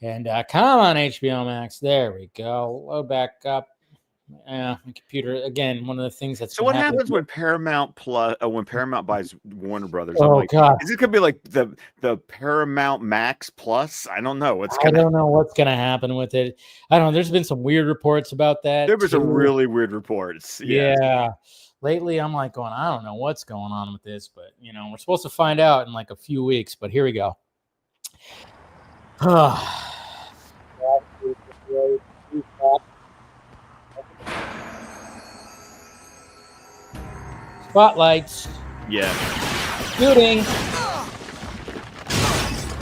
And come on, HBO Max. There we go. Load back up. My computer again. One of the things that's so. What happens when Paramount buys Warner Brothers? Oh God! Is it gonna be like the Paramount Max Plus? I don't know. I don't know what's gonna happen with it. I don't know. There's been some weird reports about that. There was some really weird reports. Yeah. Lately, I'm going, I don't know what's going on with this, but we're supposed to find out in a few weeks. But here we go. Spotlights. Yeah. Shooting.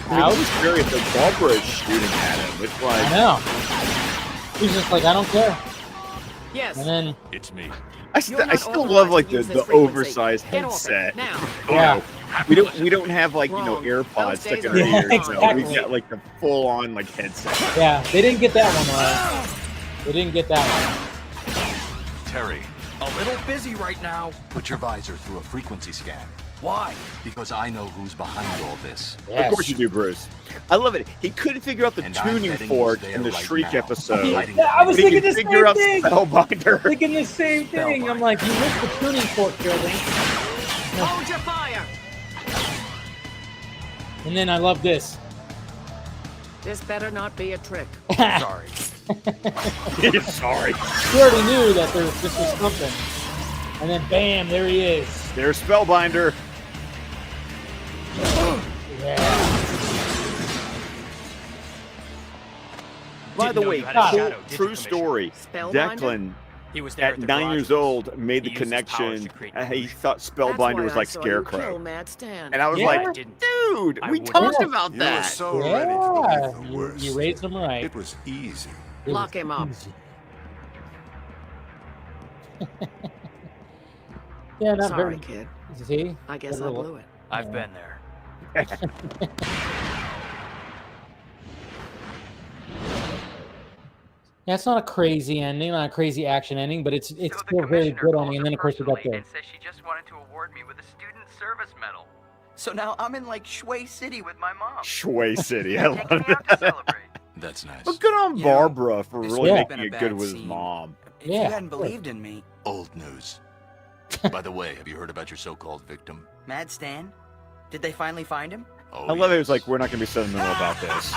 I was curious that Barbara is shooting at him. It's like, I know. He's just like, I don't care. Yes. And then it's me. I still love the oversized headset. Yeah. We don't have AirPods stuck in our ears. Exactly. We got the full on headset. Yeah, they didn't get that one right. They didn't get that one. Terry, A little busy right now. put your visor through a frequency scan. Why? Because I know who's behind all this. Yes. Of course you do, Bruce. I love it. He couldn't figure out the And I'm tuning betting fork he's in the there Shriek right now. episode. Yeah, I was But he thinking can the same figure out thing. Spellbinder. Thinking the same thing. I'm like, you missed the tuning fork, building. Hold your fire. And then I love this. This better not be a trick. Sorry. Sorry. He already knew that this was something. And then bam, there he is. There's Spellbinder. Yeah. By the way, Didn't know you had a shadow, true did you, story. Spellbinder? Declan, He was there at the 9 years garage. old, made the He used his powers connection. to create And he illusion. thought Spellbinder was like Scarecrow. And I was Yeah. like, I didn't. dude, I we wouldn't. talked about You were that. so ready to believe the You worst. raised him right. It was easy. It Lock was him up. easy. Yeah, not Sorry, very. kid. See? I guess I blew it. I've been there. Yeah, it's not a crazy ending, not a crazy action ending, but it's So still the a very commissioner good called ending. And her then of course we got personally the and says she just wanted to award me with a student service medal. So now I'm in like Shui City with my mom. Shui City. I Taking love me out to that. celebrate. That's nice. But good on You know, Barbara for this really would've making been a it good bad with his scene. mom. If Yeah, you hadn't sure. believed in me, Old news. By the way, have you heard about your so-called victim? Mad Stan, did they finally find him? Oh, I love it. It was yes. like, we're not going to be sentimental about this.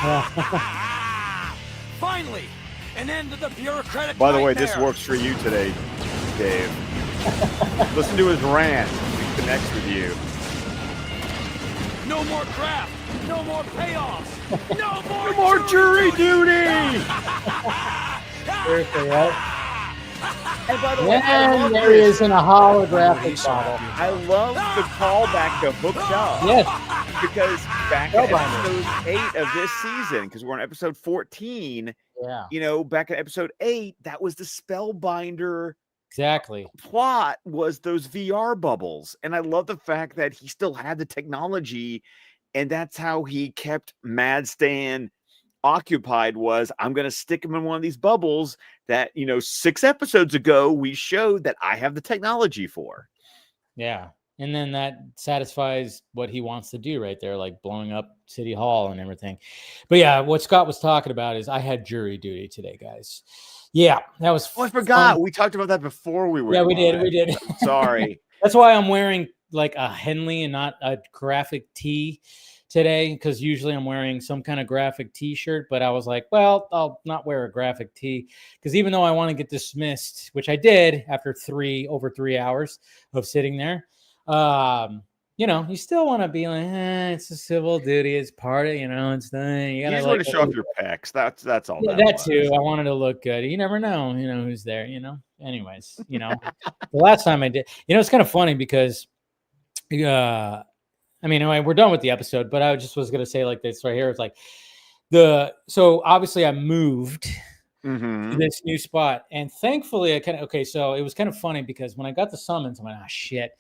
Finally, an end to the bureaucratic By the way, this nightmare. works for you today, Dave. Listen to his rant. He connects with you. No more graft. No more payoffs. No more, No more jury duty! Seriously, right? And by the way, I And love there he this. is in a holographic bottle. I love the callback to Hooked Up. Yes. Because back in Spellbinder. episode 8 of this season, because we're on episode 14, Yeah. you know, back in episode 8, that was the Spellbinder Exactly. plot, was those VR bubbles. And I love the fact that he still had the technology, and that's how he kept Mad Stan occupied. Was, I'm going to stick him in one of these bubbles that, you know, 6 episodes ago we showed that I have the technology for. Yeah. And then that satisfies what he wants to do right there, like blowing up City Hall and everything. But yeah, what Scott was talking about is I had jury duty today, guys. Yeah, that was Oh, I forgot. fun. We talked about that before we were. Yeah, we live. did. Sorry. That's why I'm wearing like a Henley and not a graphic tee today, because usually I'm wearing some kind of graphic t-shirt, but I was like, well, I'll not wear a graphic tee, because even though I want to get dismissed, which I did after over 3 hours of sitting there, you know, you still want to be like, it's a civil duty, it's part of, you know, it's the You just want to show off your pecs. That's all. yeah, that too. I wanted to look good. You never know, who's there, Anyways, the last time I did, it's kind of funny because, I mean, anyway, we're done with the episode, but I just was going to say like this right here. It's like so obviously I moved to this new spot, and thankfully so it was kind of funny because when I got the summons, I'm like, ah, shit.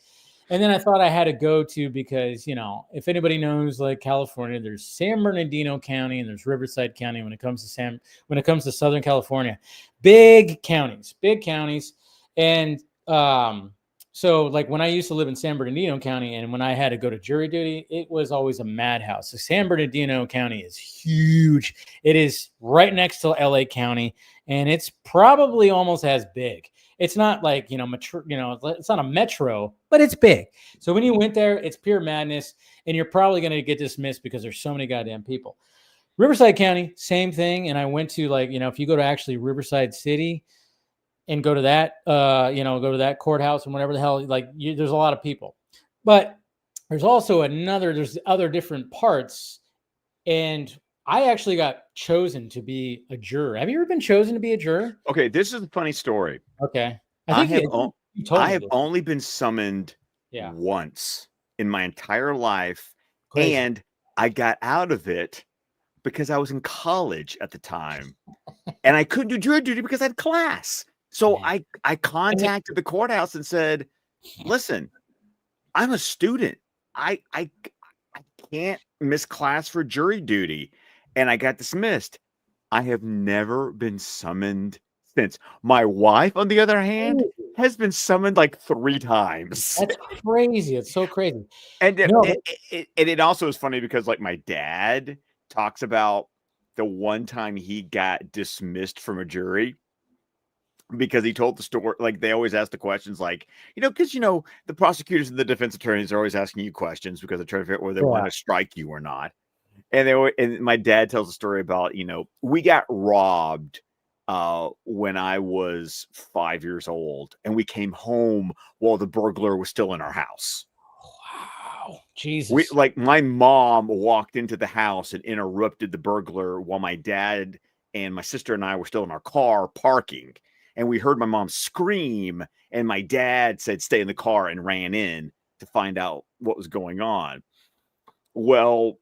And then I thought I had to go to, because, if anybody knows, like California, there's San Bernardino County and there's Riverside County when it comes to Southern California. Big counties. And so like when I used to live in San Bernardino County and when I had to go to jury duty, it was always a madhouse. So San Bernardino County is huge. It is right next to LA County, and it's probably almost as big. It's not like, it's not a metro, but it's big. So when you went there, it's pure madness, and you're probably going to get dismissed because there's so many goddamn people. Riverside County, same thing. And I went to if you go to actually Riverside City and go to that, go to that courthouse and whatever the hell, there's a lot of people. But there's also there's other different parts. And I actually got chosen to be a juror. Have you ever been chosen to be a juror? Okay, this is a funny story. Okay. I have Totally only been summoned once in my entire life. Crazy. And I got out of it because I was in college at the time. And I couldn't do jury duty because I had class. So I contacted the courthouse and said, listen, I'm a student. I can't miss class for jury duty. And I got dismissed. I have never been summoned since. My wife, on the other hand, has been summoned like 3 times. That's crazy. It's so crazy. And it also is funny because like my dad talks about the one time he got dismissed from a jury because he told the story. Like they always ask the questions like, because, the prosecutors and the defense attorneys are always asking you questions because they're trying to figure out whether they want to strike you or not. And my dad tells a story about, we got robbed when I was 5 years old, and we came home while the burglar was still in our house. Wow. Jesus. My mom walked into the house and interrupted the burglar while my dad and my sister and I were still in our car parking. And we heard my mom scream, and my dad said, stay in the car, and ran in to find out what was going on. Well,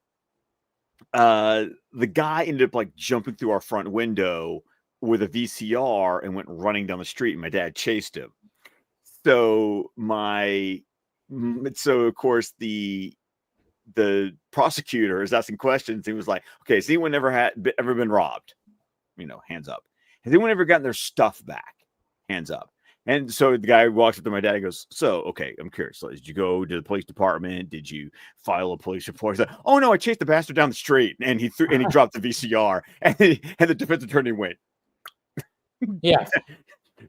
the guy ended up jumping through our front window with a VCR and went running down the street, and my dad chased him. So of course the prosecutor is asking questions. He was like, okay, has anyone ever been robbed? Hands up. Has anyone ever gotten their stuff back? Hands up. And so the guy walks up to my dad and goes, so, okay, I'm curious. So did you go to the police department? Did you file a police report? He said, oh, no, I chased the bastard down the street. And he dropped the VCR. And the defense attorney went, Yeah.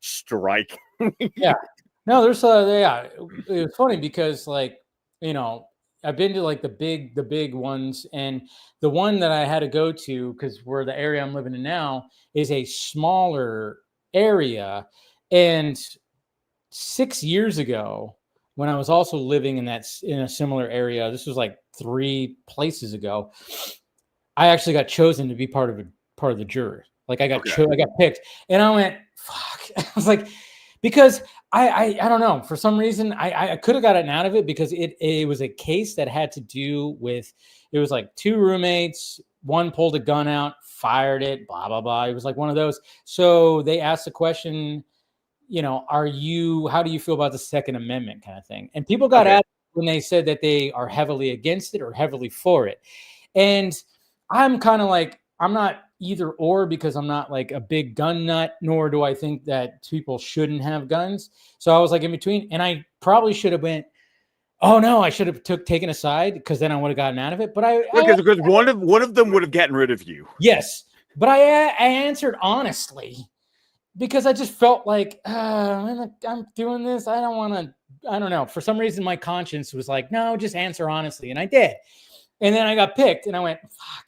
strike. Yeah. No, there's yeah. It was funny because like, you know, I've been to like the big ones, and the one that I had to go to, because where the area I'm living in now is a smaller area. And 6 years ago, when I was also living in a similar area, this was like 3 places ago, I actually got chosen to be part of the jury. Like I got picked, and I went, fuck. I was like, because I don't know, for some reason I could have gotten out of it, because it was a case that had to do with, it was like 2 roommates, one pulled a gun out, fired it, blah blah blah. It was like one of those. So they asked the question, you know, how do you feel about the Second Amendment kind of thing? And people got at when they said that they are heavily against it or heavily for it. And I'm kind of like, I'm not either or, because I'm not like a big gun nut, nor do I think that people shouldn't have guns. So I was like in between, and I probably should have went, oh no, I should have taken a side, because then I would have gotten out of it. But because one of them would have gotten rid of you. Yes. But I answered honestly, because I just felt like, I'm doing this. I don't know. For some reason, my conscience was like, no, just answer honestly. And I did. And then I got picked, and I went, fuck.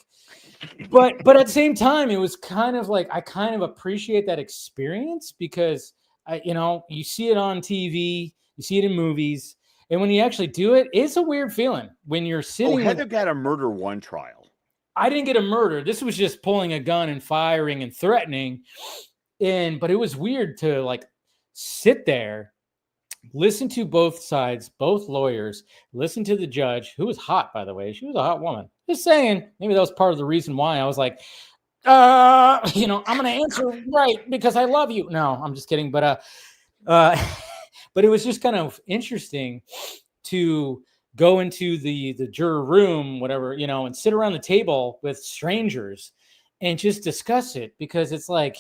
But at the same time, it was kind of like, I kind of appreciate that experience, because you see it on TV, you see it in movies. And when you actually do it, it's a weird feeling when you're sitting. Heather got a murder 1 trial. I didn't get a murder. This was just pulling a gun and firing and threatening. But it was weird to like sit there, listen to both sides, both lawyers, listen to the judge, who was hot, by the way. She was a hot woman. Just saying, maybe that was part of the reason why I was like, I'm going to answer right because I love you. No, I'm just kidding. But it was just kind of interesting to go into the juror room, whatever, and sit around the table with strangers and just discuss it, because it's like,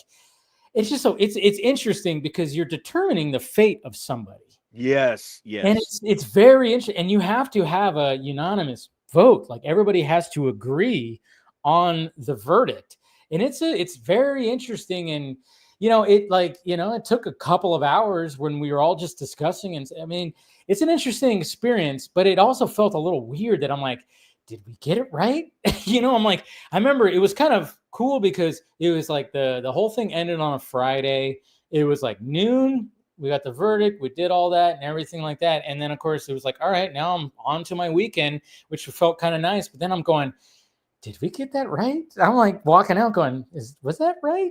it's just so it's interesting, because you're determining the fate of somebody. Yes. And it's very interesting, and you have to have a unanimous vote. Like everybody has to agree on the verdict, and it's very interesting. And it took a couple of hours when we were all just discussing, and I mean, it's an interesting experience, but it also felt a little weird that I'm like, did we get it right? I'm like, I remember it was kind of cool, because it was like the whole thing ended on a Friday. It was like noon. We got the verdict. We did all that and everything like that. And then, of course, it was like, all right, now I'm on to my weekend, which felt kind of nice. But then I'm going, did we get that right? I'm like walking out going, was that right?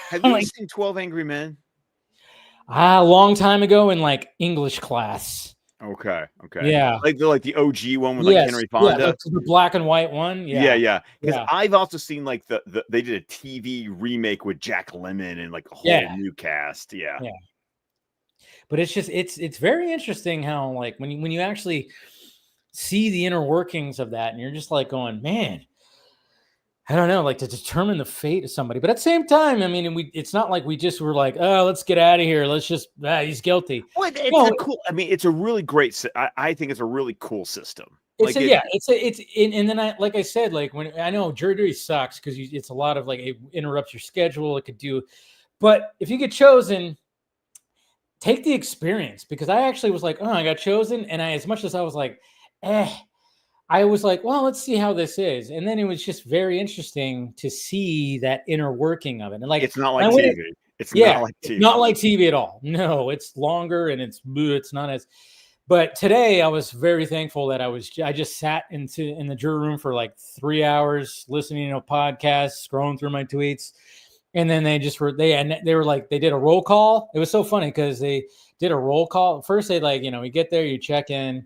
Have you seen 12 Angry Men? A long time ago in like English class. Okay. Yeah. Like the OG one with like Henry Fonda. Yeah, the black and white one. Yeah. Because I've also seen like they did a TV remake with Jack Lemmon and like a whole new cast. Yeah. But it's just it's very interesting how like when you actually see the inner workings of that, and you're just like going, man, I don't know, like to determine the fate of somebody. But at the same time, I mean, it's not like we just were like, oh, let's get out of here. Let's just, he's guilty. Well, it's a really great, I think it's a really cool system. And then like I said, like when I know jury duty sucks, because it's a lot of like, it interrupts your schedule. It could do, but if you get chosen, take the experience, because I actually was like, oh, I got chosen. And as much as I was like, I was like, well, let's see how this is. And then it was just very interesting to see that inner working of it. And like, it's not like TV. It's not like TV. Not like TV at all. No, it's longer and it's not as, but today I was very thankful that I just sat in the jury room for like 3 hours, listening to a podcast, scrolling through my tweets. And then they were like, they did a roll call. It was so funny because they did a roll call. First, they like, you get there, you check in.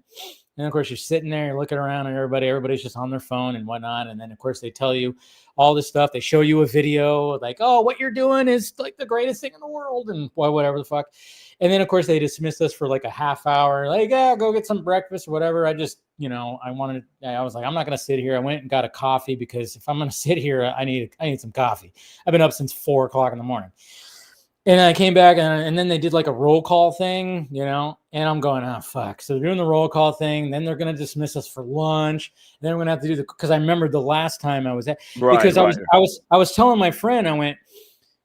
And of course, you're sitting there, you're looking around, and everybody's just on their phone and whatnot. And then, of course, they tell you all this stuff. They show you a video like, oh, what you're doing is like the greatest thing in the world, and whatever the fuck. And then, of course, they dismissed us for like a half hour, like, yeah, go get some breakfast or whatever. I just, I was like, I'm not going to sit here. I went and got a coffee because if I'm going to sit here, I need some coffee. I've been up since 4 o'clock in the morning. And I came back and then they did like a roll call thing, and I'm going, oh, fuck. So they're doing the roll call thing. Then they're going to dismiss us for lunch. Then we're going to have to do because I remember the last time I was at, because I was telling my friend, I went,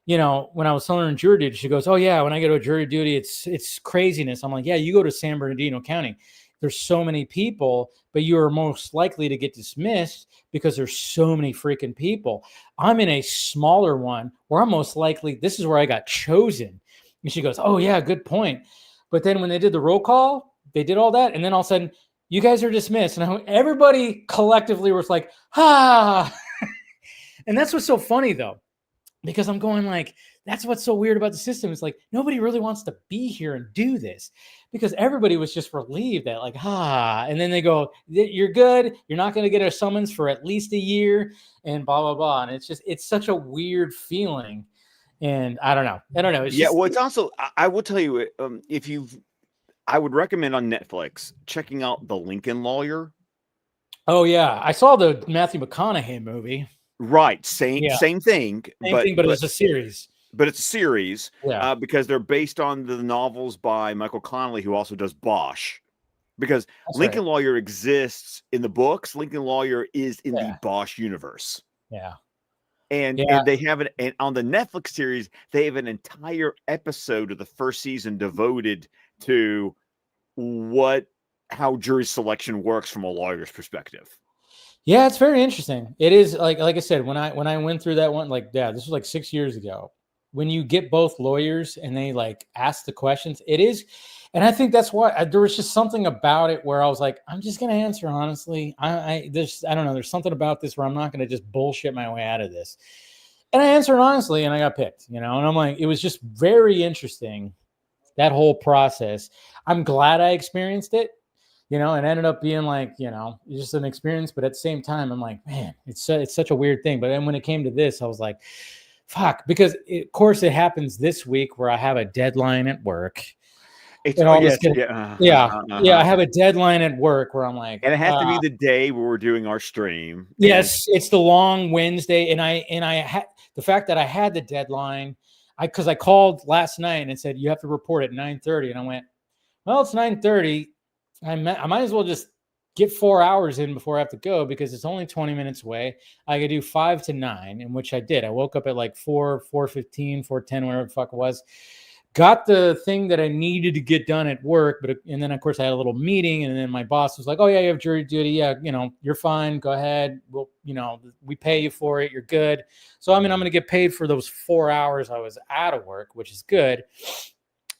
when I was telling her in jury duty, she goes, oh yeah, when I go to a jury duty, it's craziness. I'm like, yeah, you go to San Bernardino County. There's so many people, but you are most likely to get dismissed because there's so many freaking people. I'm in a smaller one where I'm most likely, this is where I got chosen. And she goes, oh yeah, good point. But then when they did the roll call, they did all that. And then all of a sudden, you guys are dismissed. And everybody collectively was like, ah. And that's what's so funny though, because I'm going like, that's what's so weird about the system. It's like, nobody really wants to be here and do this because everybody was just relieved that like, and then they go, you're good. You're not going to get a summons for at least a year and blah, blah, blah. And it's such a weird feeling. And I don't know. It's also, I will tell you, I would recommend on Netflix checking out The Lincoln Lawyer. Oh yeah. I saw the Matthew McConaughey movie. Right. Same thing. But it's a series. But it's a series because they're based on the novels by Michael Connelly, who also does Bosch. Because Lincoln Lawyer exists in the books. Lincoln Lawyer is in the Bosch universe. Yeah. And they have and on the Netflix series, they have an entire episode of the first season devoted to how jury selection works from a lawyer's perspective. Yeah, it's very interesting. It is like I said, when I went through that one, this was like 6 years ago. When you get both lawyers and they like ask the questions, it is, and I think that's why there was just something about it where I was like, I'm just gonna answer honestly. I don't know. There's something about this where I'm not gonna just bullshit my way out of this. And I answered honestly, and I got picked. And I'm like, it was just very interesting, that whole process. I'm glad I experienced it. It ended up being like, just an experience. But at the same time, I'm like, man, it's such a weird thing. But then when it came to this, I was like, fuck, because of course it happens this week where I have a deadline at work. I have a deadline at work where I'm like, and it has to be the day where we're doing our stream. Yes, it's the long Wednesday, and I had the fact that I had the deadline. Because I called last night and it said you have to report at 9:30, and I went, well, it's 9:30. I might as well just get 4 hours in before I have to go because it's only 20 minutes away. I could do 5 to 9, in which I did. I woke up at like 4:15, 4:10, whatever the fuck it was. Got the thing that I needed to get done at work, and then of course I had a little meeting, and then my boss was like, "Oh yeah, you have jury duty. Yeah, you're fine. Go ahead. We'll, we pay you for it. You're good." So I'm going to get paid for those 4 hours I was out of work, which is good.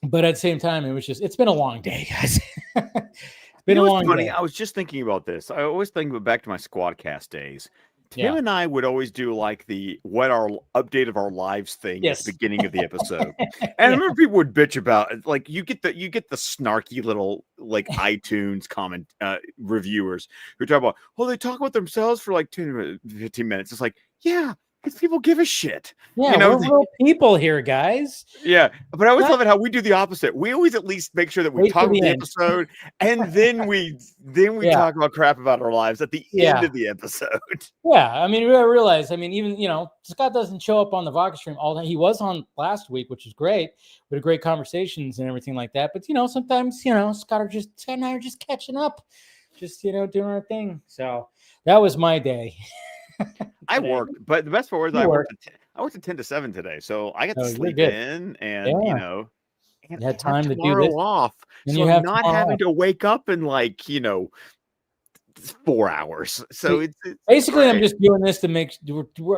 But at the same time, it's been a long day, guys. It's been a long day. I was just thinking about this. I always think back to my Squadcast days. Tim and I would always do like our update of our lives thing at the beginning of the episode. And I remember people would bitch about it. Like you get the snarky little like iTunes comment reviewers who talk about, they talk about themselves for like 15 minutes. It's like, yeah, because people give a shit. Yeah, we're real people here, guys. Yeah, but I always love it how we do the opposite. We always at least make sure that we talk about the episode, and then we talk about crap about our lives at the end of the episode. Yeah, I mean, we realize. I mean, even Scott doesn't show up on the Vodka stream all the time. He was on last week, which is great. We had great conversations and everything like that. But sometimes Scott and I are just catching up, just doing our thing. So that was my day. I worked, but the best part was I worked at 10 to 7 today, so I got to sleep in, and you had time to do this off, and so I'm not having to wake up in 4 hours. So it's basically great. I'm just doing this to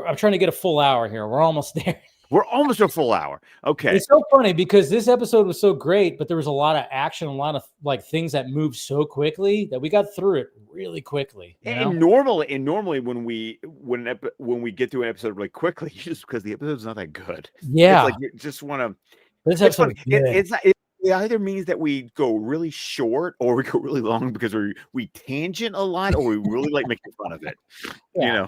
I'm trying to get a full hour here. We're almost there. We're almost a full hour. Okay. It's so funny because this episode was so great, but there was a lot of action, a lot of things that moved so quickly that we got through it really quickly. And normally when we get through an episode really quickly, just because the episode's not that good. Yeah. It's like you just want to. This episode, it's it either means that we go really short or we go really long because we tangent a lot or we really like making fun of it. Yeah. You know,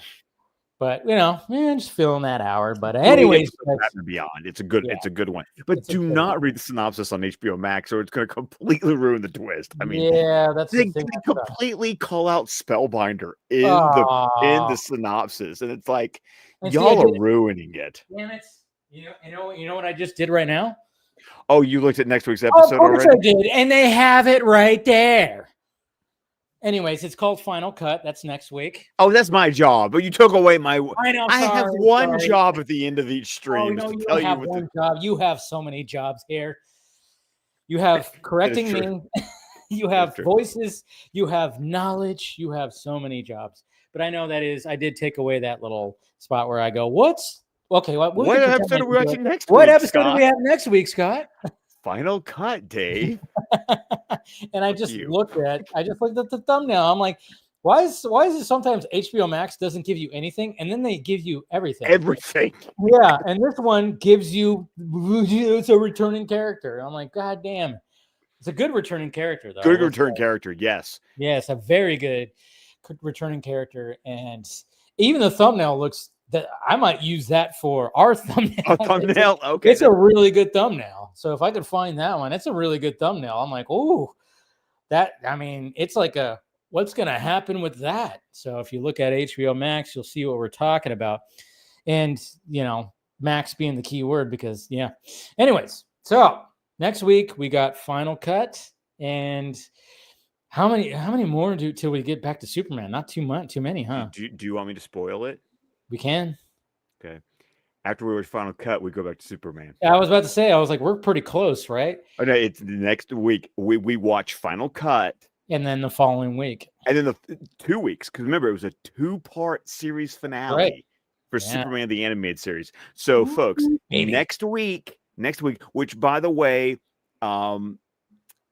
But just filling that hour. But Really anyways, episode Batman Beyond. It's a good one. But It's a do good not read the synopsis on HBO Max or it's going to completely ruin the twist. I mean, yeah, that's they the thing. completely call out Spellbinder in the synopsis, and it's like And see, y'all are ruining it. Damn it! You know what I just did right now? Oh, you looked at next week's Of episode course already? I did, and they have it right there. Anyways, it's called Final Cut. That's next week. Oh, that's my job. But you took away my. I know. I have sorry, one sorry. job at the end of each stream. Oh, no, to you tell don't you have what one job. You have so many jobs here. You have correcting true. me. You have true. voices. You have knowledge. You have so many jobs. But I know I did take away that little spot where I go, what's okay? What episode are we watching next What week, episode do Scott? we have next week, Scott? Final Cut, Dave. And I just looked at the thumbnail. I'm like, why is it sometimes HBO Max doesn't give you anything and then they give you everything? Everything. Yeah, and this one gives you it's a returning character. I'm like, God damn. It's a good returning character, though. Good return character, yes. Yes, a very good returning character. And even the thumbnail looks that I might use that for our thumbnail. A thumbnail? Okay. It's a really good thumbnail. So if I could find that one, it's a really good thumbnail. I'm like, oh, it's like what's going to happen with that? So if you look at HBO Max, you'll see what we're talking about. And, Max being the key word because, yeah. Anyways, so next week we got Final Cut. And how many more till we get back to Superman? Not too many, huh? Do you want me to spoil it? We can. Okay. After we watch Final Cut, we go back to Superman. I was about to say, we're pretty close, right? Oh no, it's the next week. We watch Final Cut. And then the following week. And then the 2 weeks, because remember, it was a 2-part series finale for Superman the Animated Series. So, folks, next week, which by the way,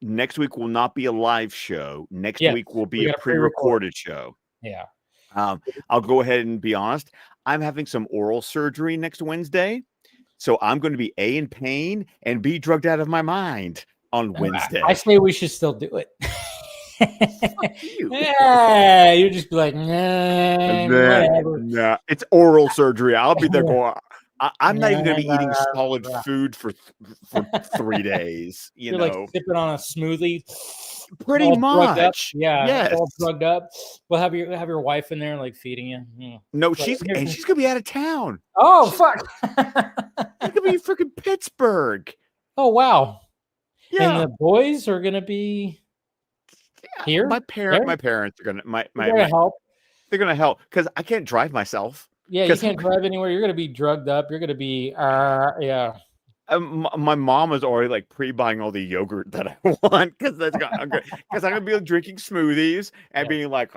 next week will not be a live show. Next week will be a pre-recorded show. Yeah. I'll go ahead and be honest. I'm having some oral surgery next Wednesday. So I'm going to be A, in pain, and B, drugged out of my mind on Wednesday. I say we should still do it. You. Yeah, you just be like, whatever. Nah, it's oral surgery. I'll be there going, I'm not even going to be eating solid food for 3 days. You're like sipping on a smoothie. Pretty much. Yeah. Yes. All drugged up. We'll have your wife in there like feeding you. Yeah. No, she's going to be out of town. Oh, fuck. She's going to be in freaking Pittsburgh. Oh, wow. Yeah. And the boys are going to be here. My parents are going to help. They're going to help because I can't drive myself. Yeah, you can't drive anywhere. You're going to be drugged up. You're going to be, yeah. My mom was already like pre-buying all the yogurt that I want because I'm going to be drinking smoothies and being like,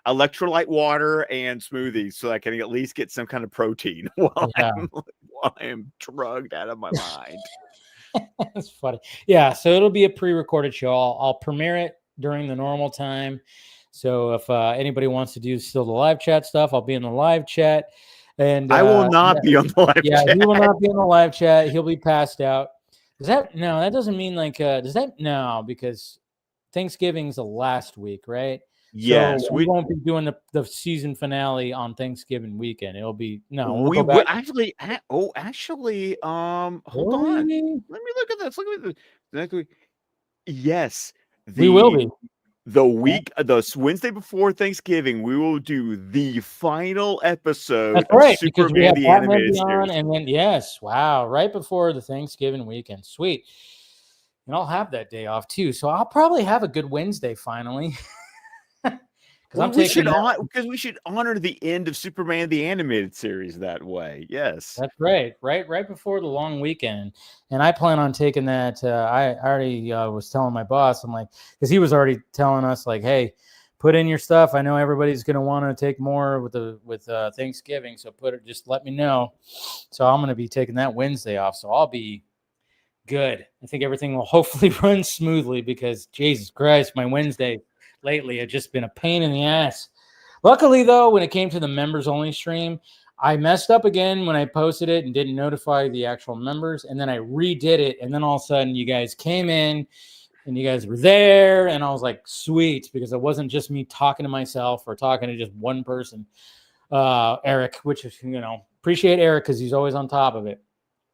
electrolyte water and smoothies so I can at least get some kind of protein while I am drugged out of my mind. That's funny. Yeah, so it'll be a pre-recorded show. I'll premiere it during the normal time. So if anybody wants to do still the live chat stuff, I'll be in the live chat. And I will not be on the live chat. Yeah, he will not be on the live chat. He'll be passed out. That doesn't mean like, because Thanksgiving's the last week, right? Yes. So we won't be doing the season finale on Thanksgiving weekend. It'll be, we will actually, hold on. Let me look at this. Look at this. Next week. Yes. We will be. The week, the Wednesday before Thanksgiving, we will do the final episode of Superman the Animated Series. And then, right before the Thanksgiving weekend. Sweet. And I'll have that day off too. So I'll probably have a good Wednesday finally. Because we should honor the end of Superman the Animated Series that way. Yes, that's right. Right before the long weekend, and I plan on taking that. I already was telling my boss. I'm like, because he was already telling us like, hey, put in your stuff. I know everybody's going to want to take more with Thanksgiving, so just let me know. So I'm going to be taking that Wednesday off. So I'll be good. I think everything will hopefully run smoothly because Jesus Christ, my Wednesday lately have just been a pain in the ass. Luckily, though, when it came to the members only stream, I messed up again when I posted it and didn't notify the actual members. And then I redid it. And then all of a sudden you guys came in and you guys were there. And I was like, sweet, because it wasn't just me talking to myself or talking to just one person, Eric, which is, appreciate Eric because he's always on top of it.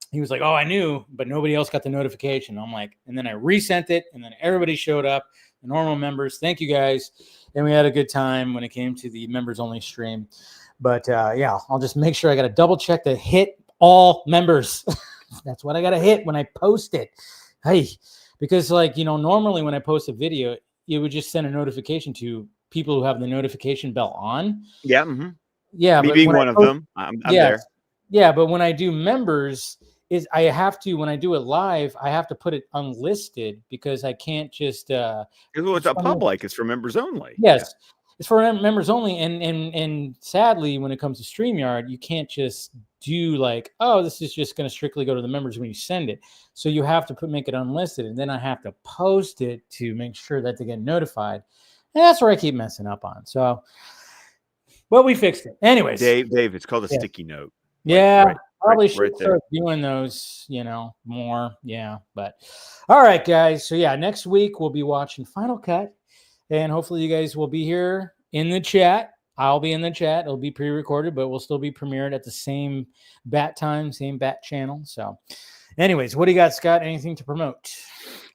He was like, oh, I knew, but nobody else got the notification. I'm like, and then I resent it. And then everybody showed up, the normal members. Thank you guys. And we had a good time when it came to the members only stream. But yeah, I'll just make sure I got to double check to hit all members. That's what I got to hit when I post it. Hey, because normally when I post a video, it would just send a notification to people who have the notification bell on. Yeah. Mm-hmm. Yeah. Me being one of them. I'm there. Yeah. But when I do members, I have to, when I do it live, I have to put it unlisted because I can't just. It's a public. It's for members only. Yes. Yeah. It's for members only, and sadly, when it comes to StreamYard, you can't just do this is just going to strictly go to the members when you send it. So you have to make it unlisted, and then I have to post it to make sure that they get notified. And that's where I keep messing up on. So, but we fixed it. Anyways, Dave, it's called a sticky note. Probably should start doing those, more. Yeah, but all right, guys. So yeah, next week we'll be watching Final Cut. And hopefully you guys will be here in the chat. I'll be in the chat. It'll be pre-recorded, but we'll still be premiered at the same bat time, same bat channel. So anyways, what do you got, Scott? Anything to promote?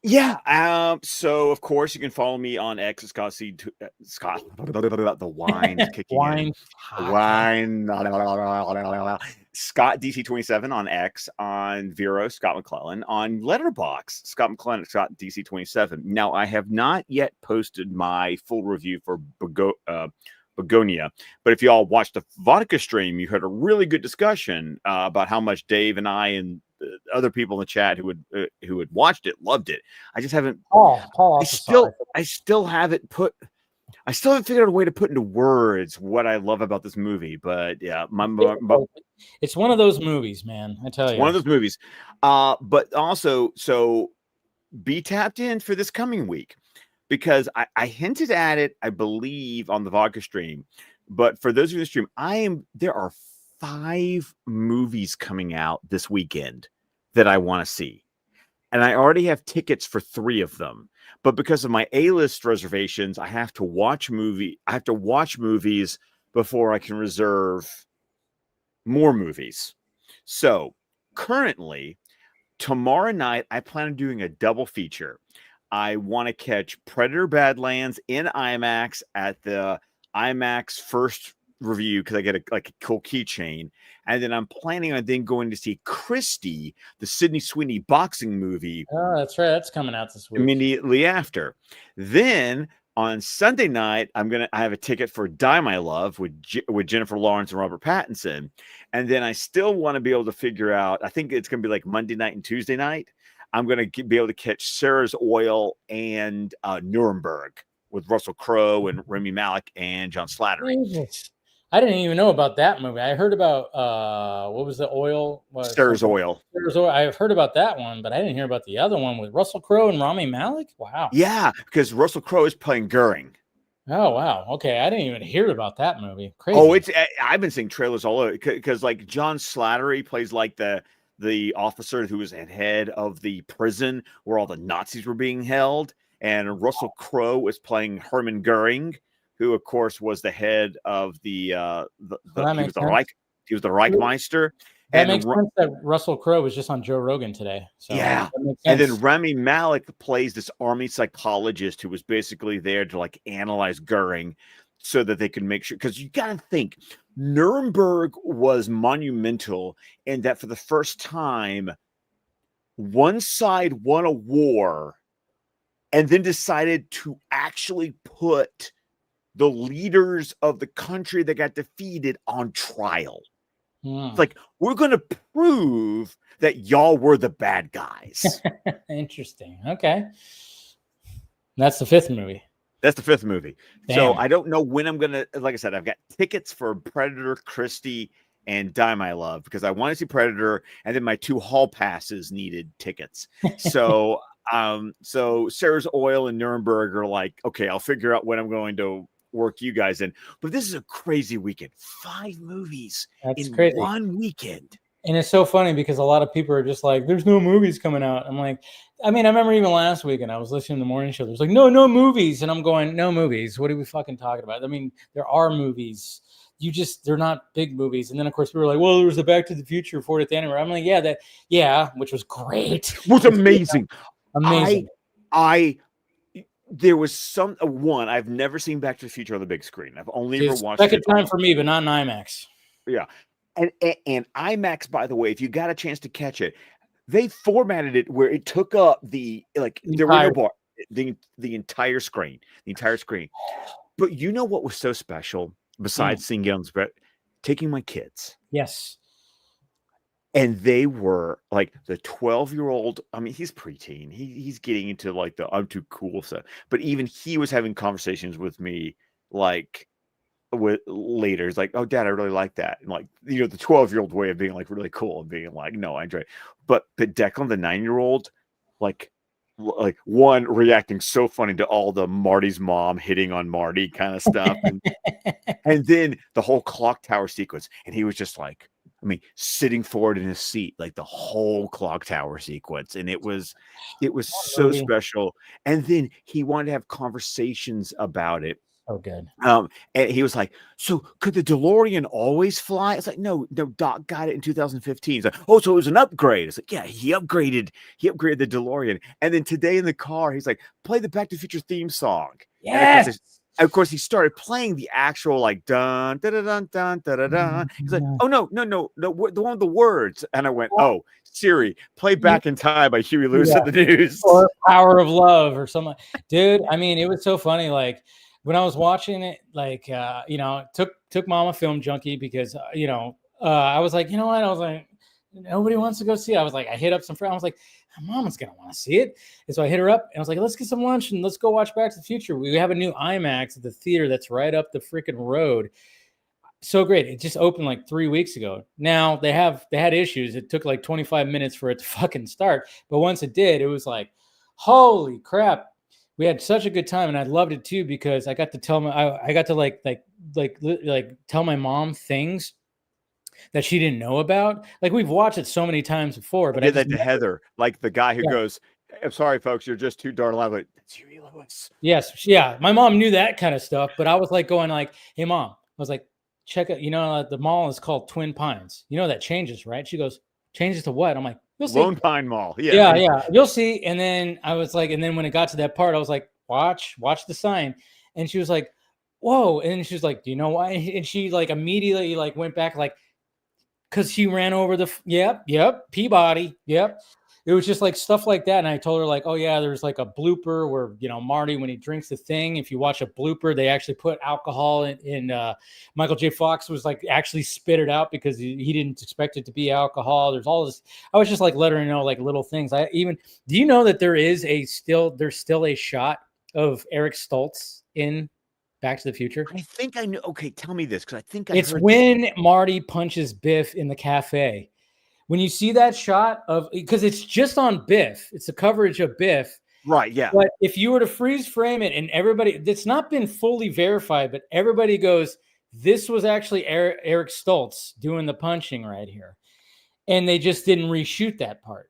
Yeah. So of course you can follow me on X. Scott. The wine is kicking in. Scott DC27 on X, on Vero, Scott McClellan, on Letterboxd, Scott McClellan, Scott DC27. Now, I have not yet posted my full review for Begonia, but if you all watched the vodka stream, you heard a really good discussion about how much Dave and I and other people in the chat who had watched it loved it. I just haven't. I still haven't figured out a way to put into words what I love about this movie. But yeah, it's one of those movies, man. I tell you, one of those movies. But also, so be tapped in for this coming week because I hinted at it, I believe, on the vodka stream. But for those of you in the stream, there are 5 movies coming out this weekend that I want to see. And I already have tickets for 3 of them. But because of my A-list reservations, I have to watch movies before I can reserve more movies. So currently, tomorrow night, I plan on doing a double feature. I want to catch Predator Badlands in IMAX at the IMAX first review because I get a cool keychain, and then I'm planning on then going to see Christie, the Sydney Sweeney boxing movie. Oh, that's right, that's coming out this week. Immediately after. Then on Sunday night, I have a ticket for Die My Love with Jennifer Lawrence and Robert Pattinson, and then I still want to be able to figure out. I think it's going to be like Monday night and Tuesday night. I'm going to be able to catch Sarah's Oil and Nuremberg with Russell Crowe and Rami Malek and John Slattery. I didn't even know about that movie. I heard about what was the oil? Sarah's Oil. Sarah's Oil. I've heard about that one, but I didn't hear about the other one with Russell Crowe and Rami Malek. Wow. Yeah, because Russell Crowe is playing Goering. Oh wow. Okay, I didn't even hear about that movie. Crazy. Oh, I've been seeing trailers all over because like John Slattery plays like the officer who was at head of the prison where all the Nazis were being held, and Russell Crowe is playing Hermann Goering, who of course was the head of he was the Reichmeister. That makes sense that Russell Crowe was just on Joe Rogan today. So yeah, and then Rami Malek plays this army psychologist who was basically there to like analyze Goering so that they can make sure, because you got to think Nuremberg was monumental in that for the first time, one side won a war and then decided to actually put the leaders of the country that got defeated on trial. It's like, we're going to prove that y'all were the bad guys. Interesting. Okay. That's the 5th movie. That's the 5th movie. Damn. So I don't know when I'm going to, like I said, I've got tickets for Predator, Christie, and Die My Love because I want to see Predator, and then my 2 hall passes needed tickets. So, so Sarah's Oil and Nuremberg are like, okay, I'll figure out when I'm going to work you guys in. But this is a crazy weekend. 5 movies That's in crazy. one weekend. And it's so funny because a lot of people are just like, there's no movies coming out. I'm like, I mean, I remember even last weekend I was listening to the morning show. There's like, no movies. And I'm going, no movies. What are we fucking talking about? I mean, there are movies. They're not big movies. And then of course we were like, well, there was the Back to the Future 40th anniversary. I'm like, yeah, which was great. It was amazing. Amazing. There was one I've never seen Back to the Future on the big screen. I've only ever watched second it time for me, but not in IMAX. Yeah. And IMAX, by the way, if you got a chance to catch it, they formatted it where it took up there were no bar, the entire screen, But you know what was so special besides seeing it on the spread? Taking my kids. Yes. And they were like the 12-year-old. I mean, he's preteen. He's getting into like the I'm too cool stuff. But even he was having conversations with me like with later. It's like, oh, Dad, I really like that. And like, the 12-year-old way of being like really cool and being like, no, I enjoy it. But Declan, the 9-year-old, like one reacting so funny to all the Marty's mom hitting on Marty kind of stuff. And then the whole clock tower sequence. And he was just like, I mean, sitting forward in his seat, like the whole clock tower sequence. And it was so special. And then he wanted to have conversations about it. Oh, good. And he was like, so could the DeLorean always fly? It's like, no, Doc got it in 2015. He's like, oh, so it was an upgrade. It's like, yeah, he upgraded the DeLorean. And then today in the car, he's like, play the Back to the Future theme song. Yes. And of course, he started playing the actual like dun dun dun dun dun dun dun. He's like, oh no, the one with the words. And I went, oh, Siri, play Back in Time by Huey Lewis and the News, or Power of Love or something. Dude, I mean, it was so funny. Like when I was watching it, like took Mom a film junkie because I was like, you know what? I was like, nobody wants to go see it. I was like, I hit up some friends. I was like, Mama's gonna want to see it. And so I hit her up and I was like, let's get some lunch and let's go watch Back to the Future. We have a new IMAX at the theater that's right up the freaking road. So great. It just opened like 3 weeks ago. Now they had issues. It took like 25 minutes for it to fucking start. But once it did, it was like, holy crap. We had such a good time, and I loved it too because I got to tell I got to like tell my mom things that she didn't know about. Like we've watched it so many times before, but I did that to Heather, like the guy who goes, I'm sorry, folks, you're just too darn loud. Like, that's Huey Lewis. Yes, yeah. My mom knew that kind of stuff, but I was like going like, hey Mom, I was like, check it. The mall is called Twin Pines. You know that changes, right? She goes, changes to what? I'm like, you'll see. Lone Pine Mall. Yeah. You'll see. And then I was like, and then when it got to that part, I was like, watch the sign. And she was like, whoa. And she was like, do you know why? And she like immediately like went back like, because she ran over yep, Peabody, yep. It was just like stuff like that. And I told her like, oh yeah, there's like a blooper where, Marty, when he drinks the thing, if you watch a blooper, they actually put alcohol in Michael J. Fox was like actually spit it out because he didn't expect it to be alcohol. There's all this. I was just like letting her know like little things. Do you know that there's still a shot of Eric Stoltz in Back to the Future? I think I know. Okay, tell me this because I think it's when Marty punches Biff in the cafe. When you see that shot because it's just on Biff, it's the coverage of Biff. Right, yeah. But if you were to freeze frame it and everybody, it's not been fully verified, but everybody goes, this was actually Eric Stoltz doing the punching right here. And they just didn't reshoot that part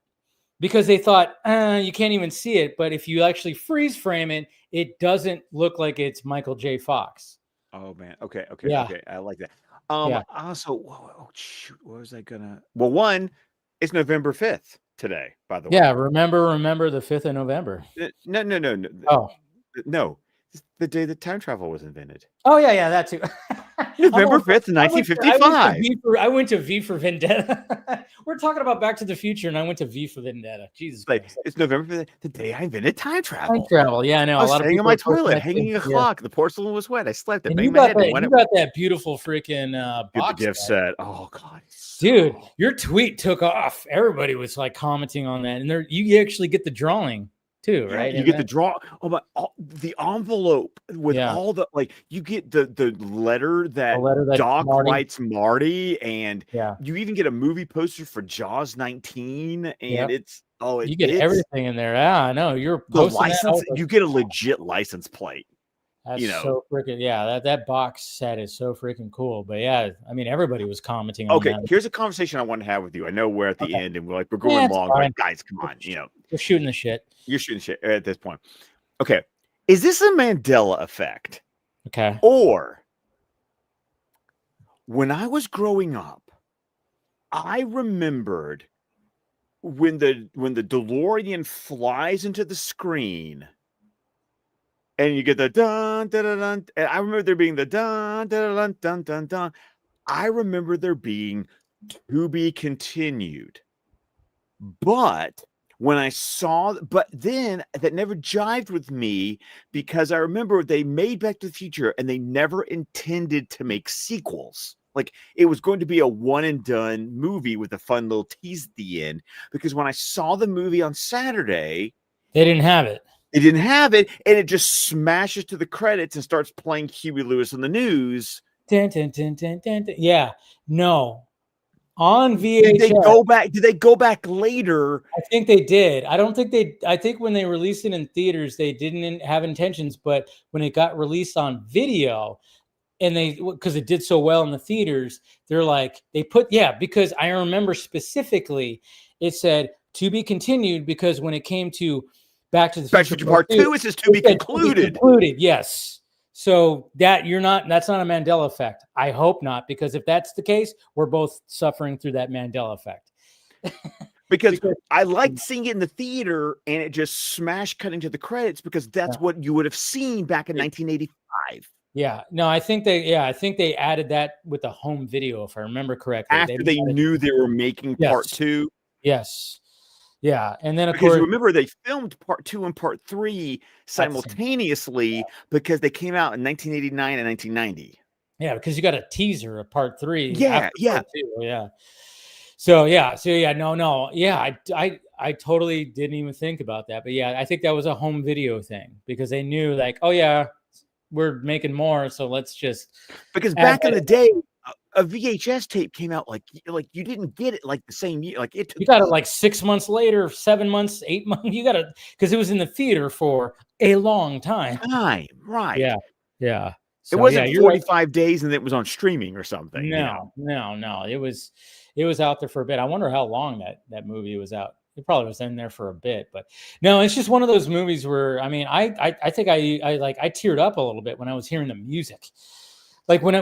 because they thought, you can't even see it. But if you actually freeze frame it, it doesn't look like it's Michael J. Fox. Oh, man. Okay. Yeah. Okay. I like that. Also, shoot, what was I gonna? Well, one, it's November 5th today, by the way. Yeah, remember the 5th of November. No. Oh. No. It's the day that time travel was invented. Oh, yeah, that too. November 5th, 1955. I went to V for Vendetta. We're talking about Back to the Future, and I went to V for Vendetta. Jesus Christ. It's November 5th, the day I invented time travel. Time travel, yeah, I know. I was staying on my toilet, hanging a clock. The porcelain was wet. I slept. You got that beautiful freaking box. The gift set. Oh, God. Dude, your tweet took off. Everybody was like commenting on that. And you actually get the drawing too, right? You get the draw. Oh, but the envelope with all the you get the letter that Doc writes Marty, and you even get a movie poster for Jaws 19, and you get everything in there. Yeah, I know. You're the license. You get a legit license plate. That's so freaking that box set is so freaking cool. But yeah, I mean everybody was commenting on Okay, that. here's a conversation I want to have with you. I know we're at the end and we're going Yeah, it's long, fine. but guys, come on, We're shooting the shit. You're shooting shit at this point. Okay. Is this a Mandela effect? Okay. Or when I was growing up, I remembered when the DeLorean flies into the screen and you get the dun dun dun dun. And I remember there being the dun dun dun dun dun dun. I remember there being to be continued. But when I saw, but then that never jived with me because I remember they made Back to the Future and they never intended to make sequels. Like it was going to be a one and done movie with a fun little tease at the end. Because when I saw the movie on Saturday, they didn't have it. It didn't have it, and it just smashes to the credits and starts playing Huey Lewis on the news. Dun, dun, dun, dun, dun, dun. Yeah, no. On VHS, did they go back? Did they go back later? I think they did. I don't think they. I think when they released it in theaters, they didn't have intentions. But when it got released on video, and because it did so well in the theaters, they're like because I remember specifically, it said to be continued because when it came to Back to the Future Part 2, it says to be concluded. Yes. So that's not a Mandela effect. I hope not, because if that's the case, we're both suffering through that Mandela effect. because I liked seeing it in the theater and it just smash cutting to the credits because that's what you would have seen back in 1985. Yeah. No, I think they added that with a home video, if I remember correctly. After they knew they were making part 2. Yes. Yeah, and then of because course, remember they filmed part 2 and part 3 simultaneously because they came out in 1989 and 1990. Yeah, because you got a teaser of part 3. Yeah. Part 2, yeah. So no, yeah. I totally didn't even think about that, but yeah, I think that was a home video thing because they knew like, oh yeah, we're making more, so let's just because back in the day. A VHS tape came out like you didn't get it like the same year. Like you got it like 6 months later, 7 months, 8 months. You got it because it was in the theater for a long time. Right? Yeah. So, it wasn't 45 days and it was on streaming or something. No. It was out there for a bit. I wonder how long that movie was out. It probably was in there for a bit, but no, it's just one of those movies where I mean, I think I teared up a little bit when I was hearing the music. Like when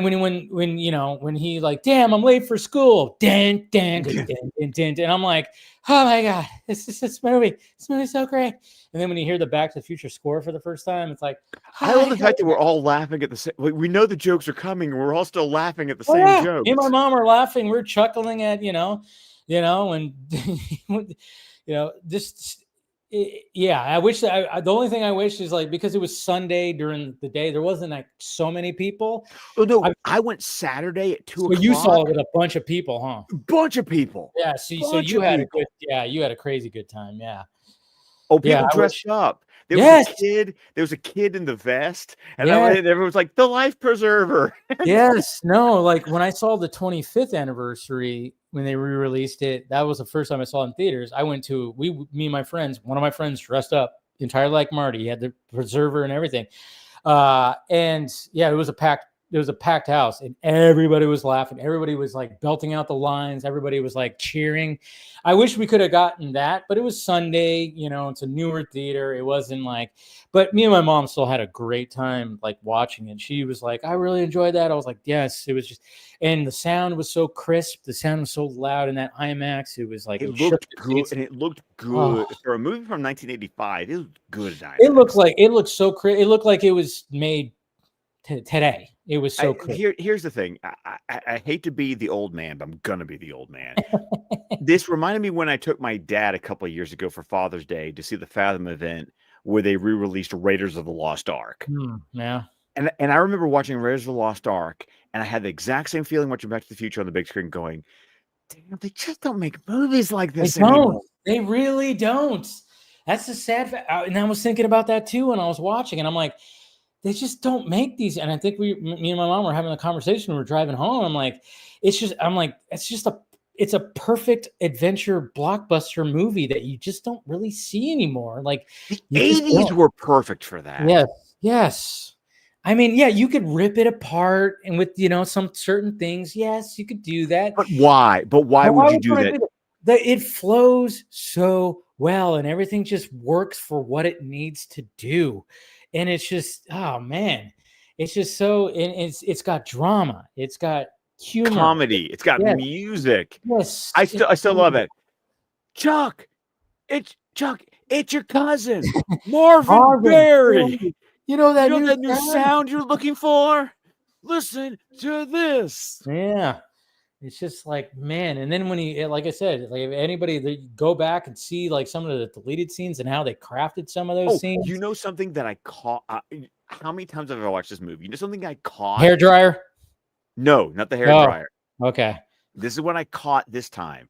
he like, damn, I'm late for school. And I'm like, oh my God, this movie's so great. And then when you hear the Back to the Future score for the first time, it's like, I love the fact that we're all laughing at the same. We know the jokes are coming, and we're all still laughing at the same jokes. Me and my mom are laughing. We're chuckling at and just. I wish the only thing I wish is like because it was Sunday during the day, there wasn't like so many people. Oh no, I went Saturday at 2 o'clock. You saw it with a bunch of people, huh? Bunch of people. Yeah. So you had you had a crazy good time. Yeah. Oh, people dressed up. There was a kid in the vest, and everyone was like the life preserver. Yes. No, like when I saw the 25th anniversary when they re-released it, that was the first time I saw it in theaters. I went to me and my friends. One of my friends dressed up entirely like Marty. He had the preserver and everything. And yeah, it was a packed house, and everybody was laughing. Everybody was like belting out the lines. Everybody was like cheering. I wish we could have gotten that, but it was Sunday. It's a newer theater. It wasn't like, but me and my mom still had a great time like watching it. She was like, I really enjoyed that. I was like, yes, it was just, and the sound was so crisp. The sound was so loud in that IMAX. It was like, it looked good. And it looked good for a movie from 1985. It was good. It looked so crisp. It looked like it was made today. It was so cool. Here's the thing. I hate to be the old man, but I'm gonna be the old man. This reminded me when I took my dad a couple of years ago for Father's Day to see the Fathom event where they re-released Raiders of the Lost Ark. Yeah. And I remember watching Raiders of the Lost Ark, and I had the exact same feeling watching Back to the Future on the big screen, going, "Damn, they just don't make movies like this anymore." They really don't. That's the sad fact. And I was thinking about that too when I was watching, and I'm like, they just don't make these. And I think me and my mom were having a conversation. We were driving home. I'm like, it's a perfect adventure blockbuster movie that you just don't really see anymore. Like the 80s were perfect for that. Yes. I mean, yeah, you could rip it apart and with, some certain things. Yes, you could do that. But why? But why would you do that? It flows so well and everything just works for what it needs to do. And it's just, oh man, it's just so, and it's got drama. It's got humor. Comedy. It's got music. Yes. I still love it. Chuck, it's your cousin, Marvin Berry. You know that new sound you're looking for? Listen to this. Yeah. It's just like, man. And then when like I said, like if anybody that go back and see like some of the deleted scenes and how they crafted some of those scenes. You know something that I caught? How many times have I watched this movie? You know something I caught? Hair dryer? No, not the hair dryer. Okay. This is what I caught this time.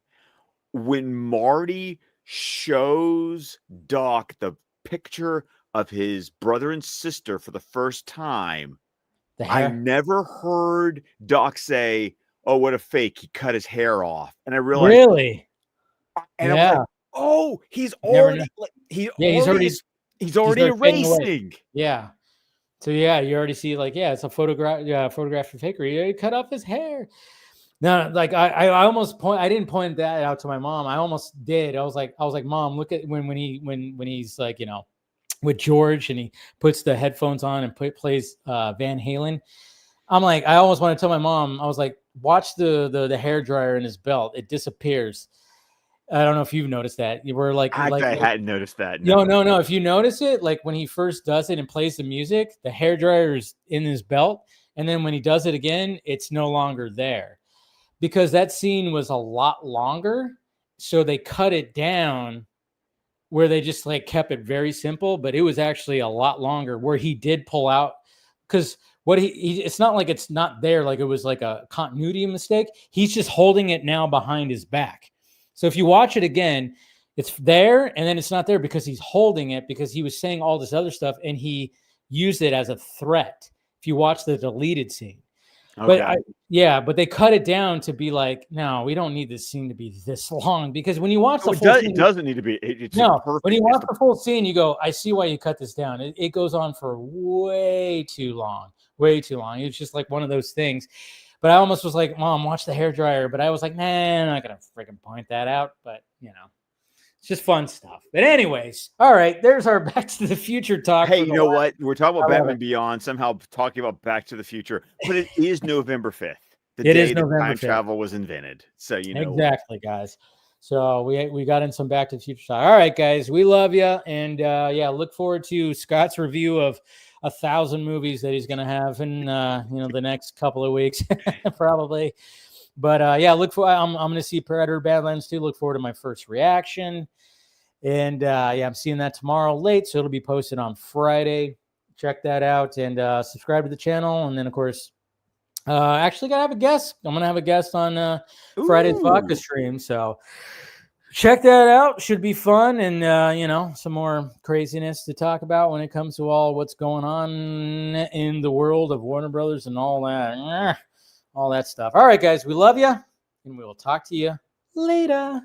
When Marty shows Doc the picture of his brother and sister for the first time, I never heard Doc say, "Oh, what a fake! He cut his hair off." And I realized, really, and I was like, "Oh, he's already he's already erasing." Yeah. So you already see like, it's a photograph of fakery. He cut off his hair. No, like I almost I didn't point that out to my mom. I almost did. I was like, Mom, look at when he's like, with George and he puts the headphones on and plays Van Halen. I'm like, I almost want to tell my mom, I was like, watch the hair dryer in his belt. It disappears. I don't know if you've noticed that. You were like, I hadn't noticed that. No. If you notice it, like when he first does it and plays the music, the hair dryer is in his belt. And then when he does it again, it's no longer there. Because that scene was a lot longer, so they cut it down where they just like kept it very simple, but it was actually a lot longer where he did pull out, because what it's not like it's not there, like it was like a continuity mistake. He's just holding it now behind his back. So if you watch it again, it's there and then it's not there because he's holding it because he was saying all this other stuff and he used it as a threat. If you watch the deleted scene. Okay. But they cut it down to be like, no, we don't need this scene to be this long, because when you watch the full scene, it doesn't need to be. When you watch the full scene, you go, I see why you cut this down. It goes on for way too long. It's just like one of those things. But I almost was like, Mom, watch the hair dryer. But I was like, nah, I'm not gonna freaking point that out. But it's just fun stuff. But anyways, all right, there's our Back to the Future talk. Hey, you know what? We're talking about Batman Beyond, somehow talking about Back to the Future, but it is November 5th. The day that time travel was invented. So exactly, guys. So we got in some Back to the Future talk. All right, guys, we love you, and look forward to Scott's review of 1,000 movies that he's gonna have in the next couple of weeks, probably. But look for. I'm going to see Predator Badlands 2. Look forward to my first reaction, and I'm seeing that tomorrow late, so it'll be posted on Friday. Check that out and subscribe to the channel, and then of course, actually gotta have a guest. I'm gonna have a guest on Friday's vodka stream, so check that out. Should be fun, and some more craziness to talk about when it comes to all what's going on in the world of Warner Brothers and all that. All that stuff. All right, guys, we love you, and we will talk to you later.